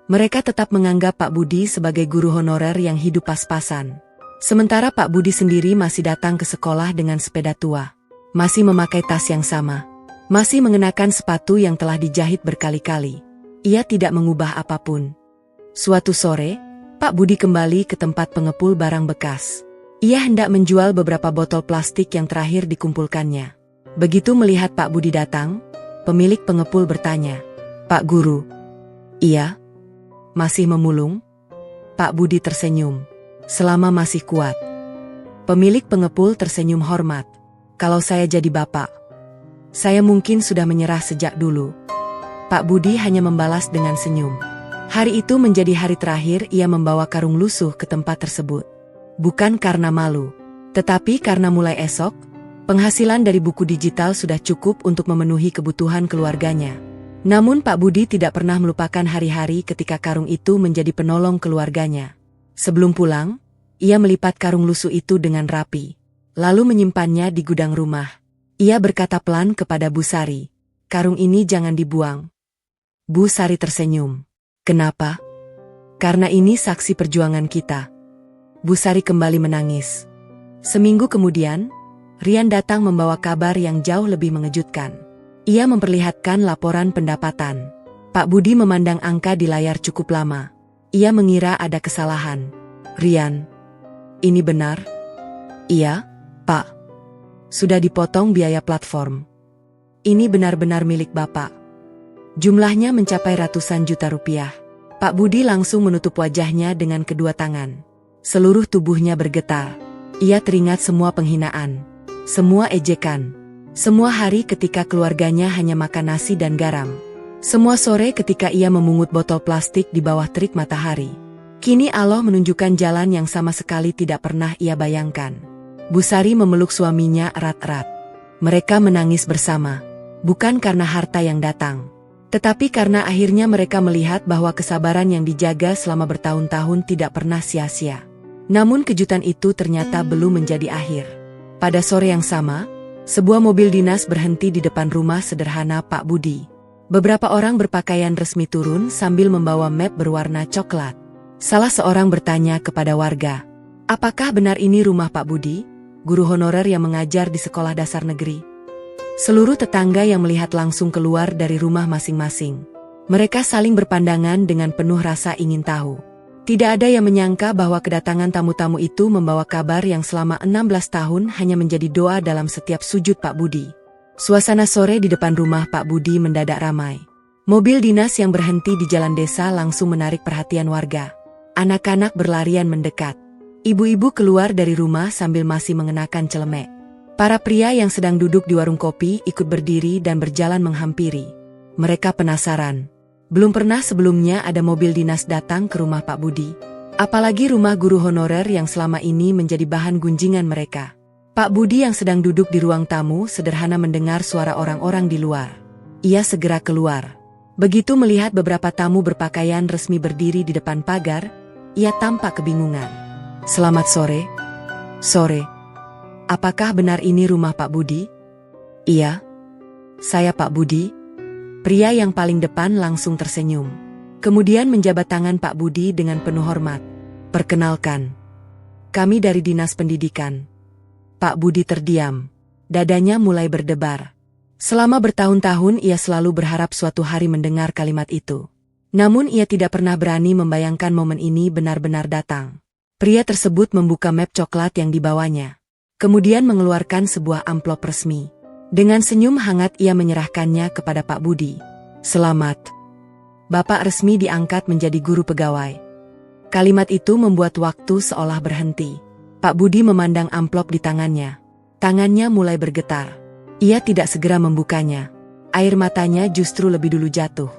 Mereka tetap menganggap Pak Budi sebagai guru honorer yang hidup pas-pasan. Sementara Pak Budi sendiri masih datang ke sekolah dengan sepeda tua. Masih memakai tas yang sama. Masih mengenakan sepatu yang telah dijahit berkali-kali. Ia tidak mengubah apapun. Suatu sore, Pak Budi kembali ke tempat pengepul barang bekas. Ia hendak menjual beberapa botol plastik yang terakhir dikumpulkannya. Begitu melihat Pak Budi datang, pemilik pengepul bertanya, "Pak Guru?" "Iya." "Masih memulung?" Pak Budi tersenyum. "Selama masih kuat." Pemilik pengepul tersenyum hormat. "Kalau saya jadi bapak, saya mungkin sudah menyerah sejak dulu." Pak Budi hanya membalas dengan senyum. Hari itu menjadi hari terakhir ia membawa karung lusuh ke tempat tersebut. Bukan karena malu, tetapi karena mulai esok, penghasilan dari buku digital sudah cukup untuk memenuhi kebutuhan keluarganya. Namun Pak Budi tidak pernah melupakan hari-hari ketika karung itu menjadi penolong keluarganya. Sebelum pulang, ia melipat karung lusuh itu dengan rapi, lalu menyimpannya di gudang rumah. Ia berkata pelan kepada Bu Sari, "Karung ini jangan dibuang." Bu Sari tersenyum. "Kenapa?" "Karena ini saksi perjuangan kita." Bu Sari kembali menangis. Seminggu kemudian, Rian datang membawa kabar yang jauh lebih mengejutkan. Ia memperlihatkan laporan pendapatan. Pak Budi memandang angka di layar cukup lama. Ia mengira ada kesalahan. "Rian, ini benar?" "Iya, Pak. Sudah dipotong biaya platform. Ini benar-benar milik Bapak." Jumlahnya mencapai ratusan juta rupiah. Pak Budi langsung menutup wajahnya dengan kedua tangan. Seluruh tubuhnya bergetar. Ia teringat semua penghinaan, semua ejekan, semua hari ketika keluarganya hanya makan nasi dan garam, semua sore ketika ia memungut botol plastik di bawah terik matahari. Kini Allah menunjukkan jalan yang sama sekali tidak pernah ia bayangkan. Bu Sari memeluk suaminya erat-erat. Mereka menangis bersama, bukan karena harta yang datang, tetapi karena akhirnya mereka melihat bahwa kesabaran yang dijaga selama bertahun-tahun tidak pernah sia-sia. Namun kejutan itu ternyata belum menjadi akhir. Pada sore yang sama, sebuah mobil dinas berhenti di depan rumah sederhana Pak Budi. Beberapa orang berpakaian resmi turun sambil membawa map berwarna coklat. Salah seorang bertanya kepada warga, "Apakah benar ini rumah Pak Budi, guru honorer yang mengajar di sekolah dasar negeri?" Seluruh tetangga yang melihat langsung keluar dari rumah masing-masing. Mereka saling berpandangan dengan penuh rasa ingin tahu. Tidak ada yang menyangka bahwa kedatangan tamu-tamu itu membawa kabar yang selama 16 tahun hanya menjadi doa dalam setiap sujud Pak Budi. Suasana sore di depan rumah Pak Budi mendadak ramai. Mobil dinas yang berhenti di jalan desa langsung menarik perhatian warga. Anak-anak berlarian mendekat. Ibu-ibu keluar dari rumah sambil masih mengenakan celemek. Para pria yang sedang duduk di warung kopi ikut berdiri dan berjalan menghampiri. Mereka penasaran. Belum pernah sebelumnya ada mobil dinas datang ke rumah Pak Budi. Apalagi rumah guru honorer yang selama ini menjadi bahan gunjingan mereka. Pak Budi yang sedang duduk di ruang tamu sederhana mendengar suara orang-orang di luar. Ia segera keluar. Begitu melihat beberapa tamu berpakaian resmi berdiri di depan pagar, ia tampak kebingungan. "Selamat sore." "Sore. Apakah benar ini rumah Pak Budi?" "Iya. Saya Pak Budi." Pria yang paling depan langsung tersenyum. Kemudian menjabat tangan Pak Budi dengan penuh hormat. "Perkenalkan. Kami dari Dinas Pendidikan." Pak Budi terdiam. Dadanya mulai berdebar. Selama bertahun-tahun ia selalu berharap suatu hari mendengar kalimat itu. Namun ia tidak pernah berani membayangkan momen ini benar-benar datang. Pria tersebut membuka map coklat yang dibawanya. Kemudian mengeluarkan sebuah amplop resmi. Dengan senyum hangat ia menyerahkannya kepada Pak Budi. "Selamat. Bapak resmi diangkat menjadi guru pegawai." Kalimat itu membuat waktu seolah berhenti. Pak Budi memandang amplop di tangannya. Tangannya mulai bergetar. Ia tidak segera membukanya. Air matanya justru lebih dulu jatuh.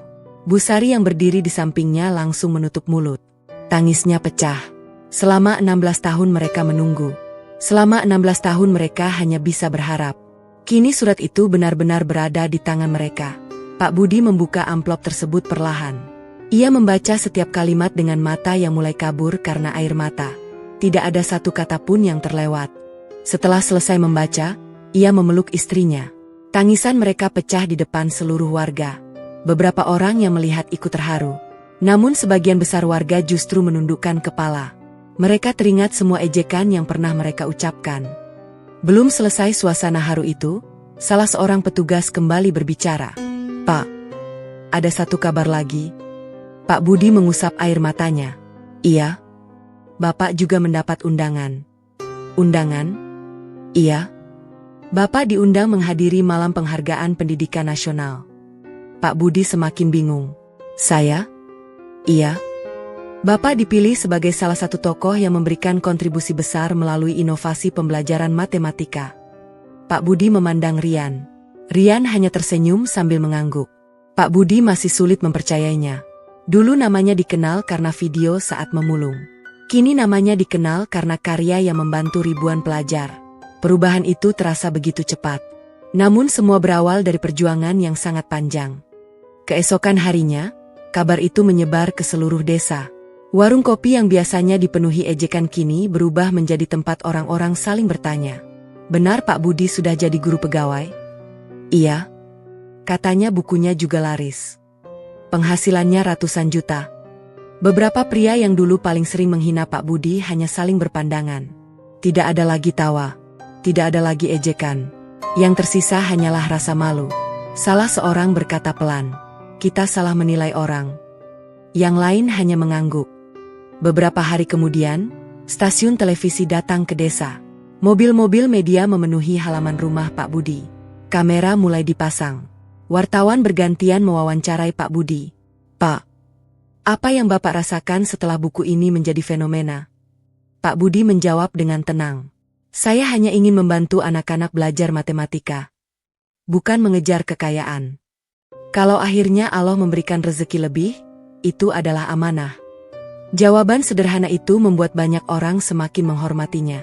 Bu Sari yang berdiri di sampingnya langsung menutup mulut. Tangisnya pecah. Selama 16 tahun mereka menunggu. Selama 16 tahun mereka hanya bisa berharap. Kini surat itu benar-benar berada di tangan mereka. Pak Budi membuka amplop tersebut perlahan. Ia membaca setiap kalimat dengan mata yang mulai kabur karena air mata. Tidak ada satu kata pun yang terlewat. Setelah selesai membaca, ia memeluk istrinya. Tangisan mereka pecah di depan seluruh warga. Beberapa orang yang melihat ikut terharu. Namun sebagian besar warga justru menundukkan kepala. Mereka teringat semua ejekan yang pernah mereka ucapkan. Belum selesai suasana haru itu, salah seorang petugas kembali berbicara. "Pak, ada satu kabar lagi." Pak Budi mengusap air matanya. "Iya. Bapak juga mendapat undangan." "Undangan?" "Iya. Bapak diundang menghadiri malam penghargaan pendidikan nasional." Pak Budi semakin bingung. "Saya?" "Iya. Bapak dipilih sebagai salah satu tokoh yang memberikan kontribusi besar melalui inovasi pembelajaran matematika." Pak Budi memandang Rian. Rian hanya tersenyum sambil mengangguk. Pak Budi masih sulit mempercayainya. Dulu namanya dikenal karena video saat memulung. Kini namanya dikenal karena karya yang membantu ribuan pelajar. Perubahan itu terasa begitu cepat. Namun semua berawal dari perjuangan yang sangat panjang. Keesokan harinya, kabar itu menyebar ke seluruh desa. Warung kopi yang biasanya dipenuhi ejekan kini berubah menjadi tempat orang-orang saling bertanya. "Benar Pak Budi sudah jadi guru pegawai?" "Iya. Katanya bukunya juga laris. Penghasilannya ratusan juta." Beberapa pria yang dulu paling sering menghina Pak Budi hanya saling berpandangan. Tidak ada lagi tawa. Tidak ada lagi ejekan. Yang tersisa hanyalah rasa malu. Salah seorang berkata pelan, "Kita salah menilai orang." Yang lain hanya mengangguk. Beberapa hari kemudian, stasiun televisi datang ke desa. Mobil-mobil media memenuhi halaman rumah Pak Budi. Kamera mulai dipasang. Wartawan bergantian mewawancarai Pak Budi. "Pak, apa yang Bapak rasakan setelah buku ini menjadi fenomena?" Pak Budi menjawab dengan tenang. "Saya hanya ingin membantu anak-anak belajar matematika. Bukan mengejar kekayaan. Kalau akhirnya Allah memberikan rezeki lebih, itu adalah amanah." Jawaban sederhana itu membuat banyak orang semakin menghormatinya.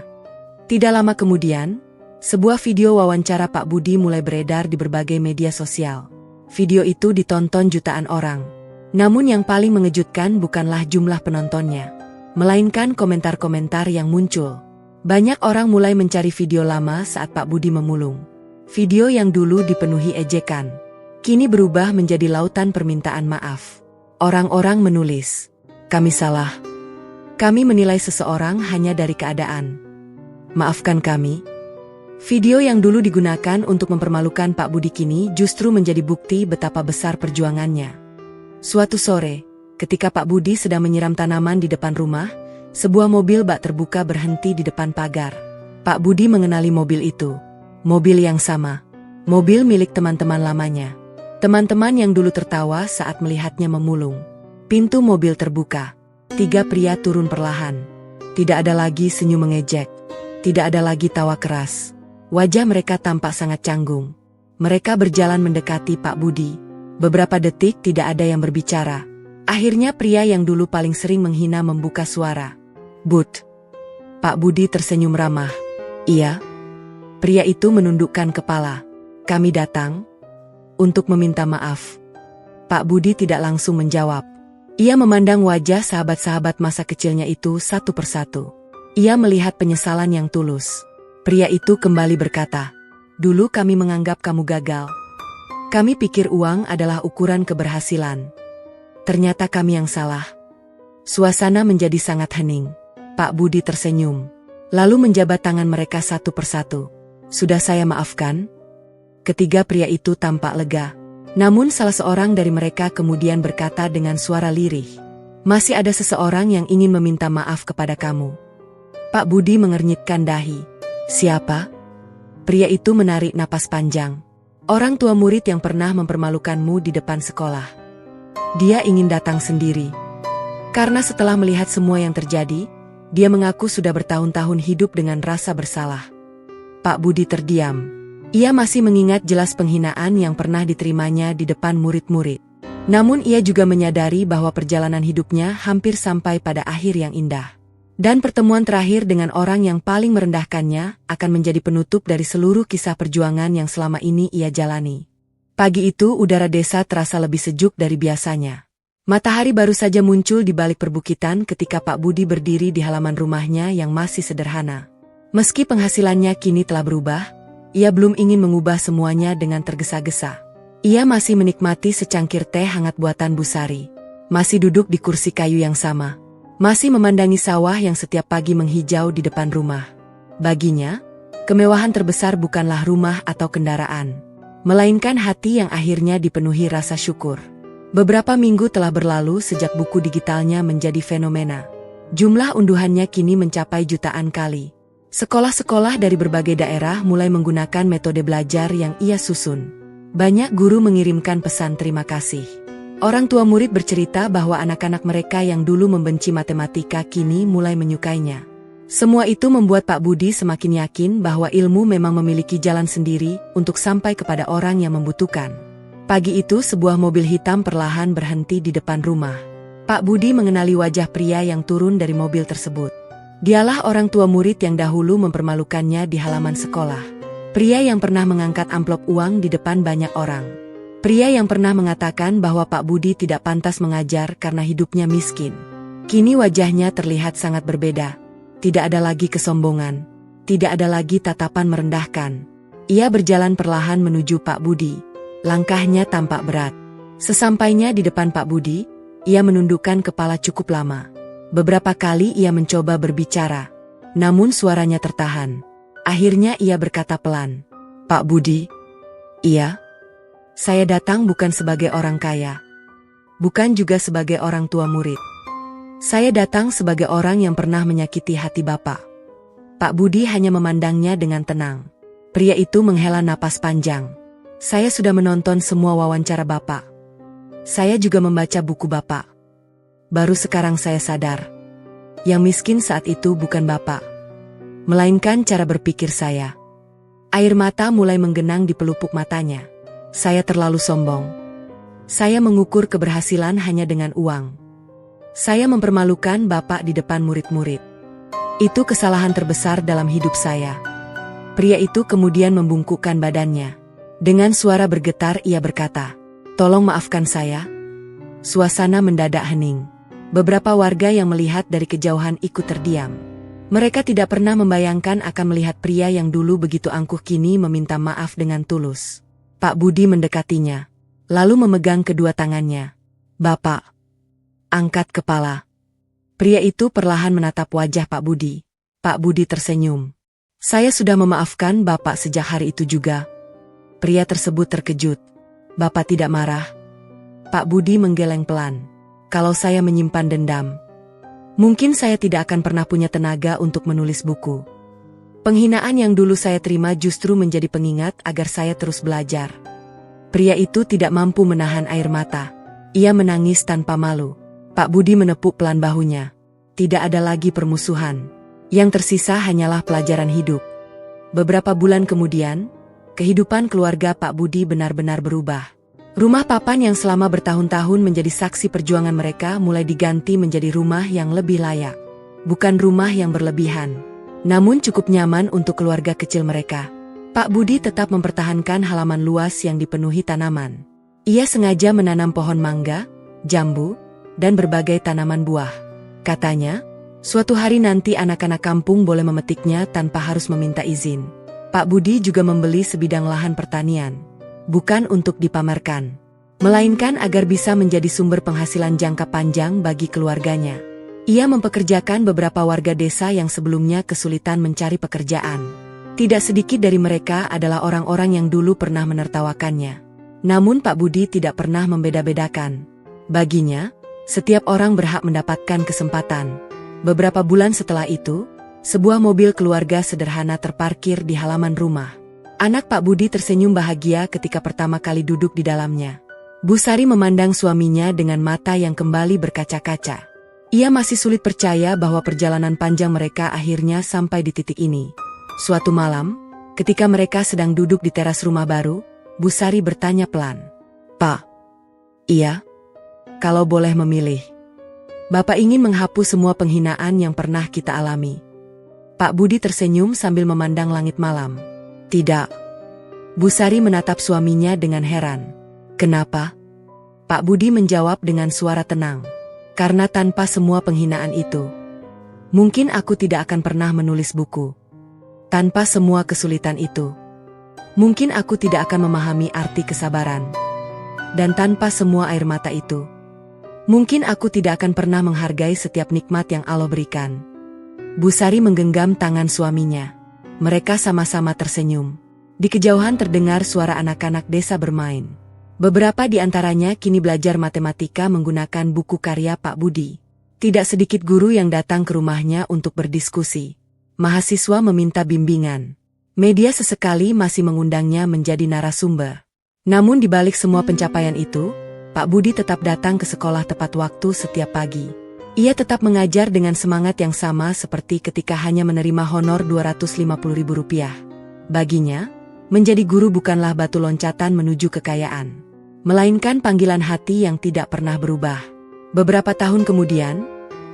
Tidak lama kemudian, sebuah video wawancara Pak Budi mulai beredar di berbagai media sosial. Video itu ditonton jutaan orang. Namun yang paling mengejutkan bukanlah jumlah penontonnya, melainkan komentar-komentar yang muncul. Banyak orang mulai mencari video lama saat Pak Budi memulung. Video yang dulu dipenuhi ejekan, kini berubah menjadi lautan permintaan maaf. Orang-orang menulis, "Kami salah. Kami menilai seseorang hanya dari keadaan. Maafkan kami." Video yang dulu digunakan untuk mempermalukan Pak Budi kini justru menjadi bukti betapa besar perjuangannya. Suatu sore, ketika Pak Budi sedang menyiram tanaman di depan rumah, sebuah mobil bak terbuka berhenti di depan pagar. Pak Budi mengenali mobil itu. Mobil yang sama. Mobil milik teman-teman lamanya. Teman-teman yang dulu tertawa saat melihatnya memulung. Pintu mobil terbuka. 3 pria turun perlahan. Tidak ada lagi senyum mengejek. Tidak ada lagi tawa keras. Wajah mereka tampak sangat canggung. Mereka berjalan mendekati Pak Budi. Beberapa detik tidak ada yang berbicara. Akhirnya pria yang dulu paling sering menghina membuka suara. "Bud." Pak Budi tersenyum ramah. "Iya." Pria itu menundukkan kepala. "Kami datang untuk meminta maaf." Pak Budi tidak langsung menjawab. Ia memandang wajah sahabat-sahabat masa kecilnya itu satu persatu. Ia melihat penyesalan yang tulus. Pria itu kembali berkata, "Dulu kami menganggap kamu gagal. Kami pikir uang adalah ukuran keberhasilan. Ternyata kami yang salah." Suasana menjadi sangat hening. Pak Budi tersenyum, lalu menjabat tangan mereka satu persatu. "Sudah saya maafkan." Ketiga pria itu tampak lega. Namun salah seorang dari mereka kemudian berkata dengan suara lirih, "Masih ada seseorang yang ingin meminta maaf kepada kamu." Pak Budi mengernyitkan dahi. "Siapa?" Pria itu menarik napas panjang. "Orang tua murid yang pernah mempermalukanmu di depan sekolah. Dia ingin datang sendiri. Karena setelah melihat semua yang terjadi, dia mengaku sudah bertahun-tahun hidup dengan rasa bersalah." Pak Budi terdiam. Ia masih mengingat jelas penghinaan yang pernah diterimanya di depan murid-murid. Namun ia juga menyadari bahwa perjalanan hidupnya hampir sampai pada akhir yang indah. Dan pertemuan terakhir dengan orang yang paling merendahkannya akan menjadi penutup dari seluruh kisah perjuangan yang selama ini ia jalani. Pagi itu udara desa terasa lebih sejuk dari biasanya. Matahari baru saja muncul di balik perbukitan ketika Pak Budi berdiri di halaman rumahnya yang masih sederhana. Meski penghasilannya kini telah berubah, ia belum ingin mengubah semuanya dengan tergesa-gesa. Ia masih menikmati secangkir teh hangat buatan Bu Sari. Masih duduk di kursi kayu yang sama. Masih memandangi sawah yang setiap pagi menghijau di depan rumah. Baginya, kemewahan terbesar bukanlah rumah atau kendaraan, melainkan hati yang akhirnya dipenuhi rasa syukur. Beberapa minggu telah berlalu sejak buku digitalnya menjadi fenomena. Jumlah unduhannya kini mencapai jutaan kali. Sekolah-sekolah dari berbagai daerah mulai menggunakan metode belajar yang ia susun. Banyak guru mengirimkan pesan terima kasih. Orang tua murid bercerita bahwa anak-anak mereka yang dulu membenci matematika kini mulai menyukainya. Semua itu membuat Pak Budi semakin yakin bahwa ilmu memang memiliki jalan sendiri untuk sampai kepada orang yang membutuhkan. Pagi itu sebuah mobil hitam perlahan berhenti di depan rumah. Pak Budi mengenali wajah pria yang turun dari mobil tersebut. Dialah orang tua murid yang dahulu mempermalukannya di halaman sekolah. Pria yang pernah mengangkat amplop uang di depan banyak orang. Pria yang pernah mengatakan bahwa Pak Budi tidak pantas mengajar karena hidupnya miskin. Kini wajahnya terlihat sangat berbeda. Tidak ada lagi kesombongan. Tidak ada lagi tatapan merendahkan. Ia berjalan perlahan menuju Pak Budi. Langkahnya tampak berat. Sesampainya di depan Pak Budi, ia menundukkan kepala cukup lama. Beberapa kali ia mencoba berbicara, namun suaranya tertahan. Akhirnya ia berkata pelan, "Pak Budi." "Iya." "Saya datang bukan sebagai orang kaya. Bukan juga sebagai orang tua murid. Saya datang sebagai orang yang pernah menyakiti hati Bapak." Pak Budi hanya memandangnya dengan tenang. Pria itu menghela napas panjang. "Saya sudah menonton semua wawancara Bapak. Saya juga membaca buku Bapak. Baru sekarang saya sadar, yang miskin saat itu bukan Bapak, melainkan cara berpikir saya." Air mata mulai menggenang di pelupuk matanya. "Saya terlalu sombong. Saya mengukur keberhasilan hanya dengan uang. Saya mempermalukan Bapak di depan murid-murid. Itu kesalahan terbesar dalam hidup saya." Pria itu kemudian membungkukkan badannya. Dengan suara bergetar ia berkata, "Tolong maafkan saya." Suasana mendadak hening. Beberapa warga yang melihat dari kejauhan ikut terdiam. Mereka tidak pernah membayangkan akan melihat pria yang dulu begitu angkuh kini meminta maaf dengan tulus. Pak Budi mendekatinya, lalu memegang kedua tangannya. "Bapak." Angkat kepala. Pria itu perlahan menatap wajah Pak Budi. Pak Budi tersenyum. "Saya sudah memaafkan Bapak sejak hari itu juga." Pria tersebut terkejut. "Bapak tidak marah?" Pak Budi menggeleng pelan. "Kalau saya menyimpan dendam, mungkin saya tidak akan pernah punya tenaga untuk menulis buku. Penghinaan yang dulu saya terima justru menjadi pengingat agar saya terus belajar." Pria itu tidak mampu menahan air mata. Ia menangis tanpa malu. Pak Budi menepuk pelan bahunya. Tidak ada lagi permusuhan. Yang tersisa hanyalah pelajaran hidup. Beberapa bulan kemudian, kehidupan keluarga Pak Budi benar-benar berubah. Rumah papan yang selama bertahun-tahun menjadi saksi perjuangan mereka mulai diganti menjadi rumah yang lebih layak. Bukan rumah yang berlebihan, namun cukup nyaman untuk keluarga kecil mereka. Pak Budi tetap mempertahankan halaman luas yang dipenuhi tanaman. Ia sengaja menanam pohon mangga, jambu, dan berbagai tanaman buah. Katanya, suatu hari nanti anak-anak kampung boleh memetiknya tanpa harus meminta izin. Pak Budi juga membeli sebidang lahan pertanian. Bukan untuk dipamerkan, melainkan agar bisa menjadi sumber penghasilan jangka panjang bagi keluarganya. Ia mempekerjakan beberapa warga desa yang sebelumnya kesulitan mencari pekerjaan. Tidak sedikit dari mereka adalah orang-orang yang dulu pernah menertawakannya. Namun Pak Budi tidak pernah membeda-bedakan. Baginya, setiap orang berhak mendapatkan kesempatan. Beberapa bulan setelah itu, sebuah mobil keluarga sederhana terparkir di halaman rumah. Anak Pak Budi tersenyum bahagia ketika pertama kali duduk di dalamnya. Bu Sari memandang suaminya dengan mata yang kembali berkaca-kaca. Ia masih sulit percaya bahwa perjalanan panjang mereka akhirnya sampai di titik ini. Suatu malam, ketika mereka sedang duduk di teras rumah baru, Bu Sari bertanya pelan. "Pak." "Iya." "Kalau boleh memilih, Bapak ingin menghapus semua penghinaan yang pernah kita alami." Pak Budi tersenyum sambil memandang langit malam. "Tidak." Bu Sari menatap suaminya dengan heran. "Kenapa?" Pak Budi menjawab dengan suara tenang. "Karena tanpa semua penghinaan itu, mungkin aku tidak akan pernah menulis buku. Tanpa semua kesulitan itu, mungkin aku tidak akan memahami arti kesabaran. Dan tanpa semua air mata itu, mungkin aku tidak akan pernah menghargai setiap nikmat yang Allah berikan." Bu Sari menggenggam tangan suaminya. Mereka sama-sama tersenyum. Di kejauhan terdengar suara anak-anak desa bermain. Beberapa di antaranya kini belajar matematika menggunakan buku karya Pak Budi. Tidak sedikit guru yang datang ke rumahnya untuk berdiskusi. Mahasiswa meminta bimbingan. Media sesekali masih mengundangnya menjadi narasumber. Namun di balik semua pencapaian itu, Pak Budi tetap datang ke sekolah tepat waktu setiap pagi. Ia tetap mengajar dengan semangat yang sama seperti ketika hanya menerima honor Rp250.000. Baginya, menjadi guru bukanlah batu loncatan menuju kekayaan, melainkan panggilan hati yang tidak pernah berubah. Beberapa tahun kemudian,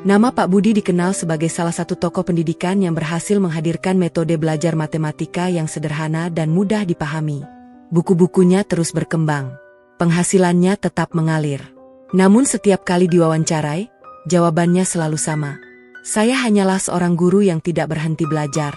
nama Pak Budi dikenal sebagai salah satu tokoh pendidikan yang berhasil menghadirkan metode belajar matematika yang sederhana dan mudah dipahami. Buku-bukunya terus berkembang. Penghasilannya tetap mengalir. Namun setiap kali diwawancarai, jawabannya selalu sama. "Saya hanyalah seorang guru yang tidak berhenti belajar."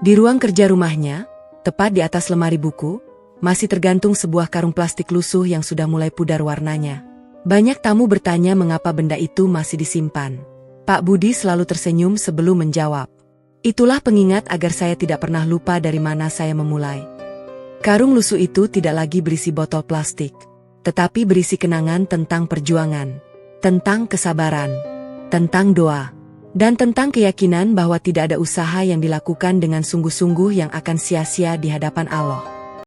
Di ruang kerja rumahnya, tepat di atas lemari buku, masih tergantung sebuah karung plastik lusuh yang sudah mulai pudar warnanya. Banyak tamu bertanya mengapa benda itu masih disimpan. Pak Budi selalu tersenyum sebelum menjawab. "Itulah pengingat agar saya tidak pernah lupa dari mana saya memulai." Karung lusuh itu tidak lagi berisi botol plastik, tetapi berisi kenangan tentang perjuangan, tentang kesabaran, tentang doa, dan tentang keyakinan bahwa tidak ada usaha yang dilakukan dengan sungguh-sungguh yang akan sia-sia di hadapan Allah.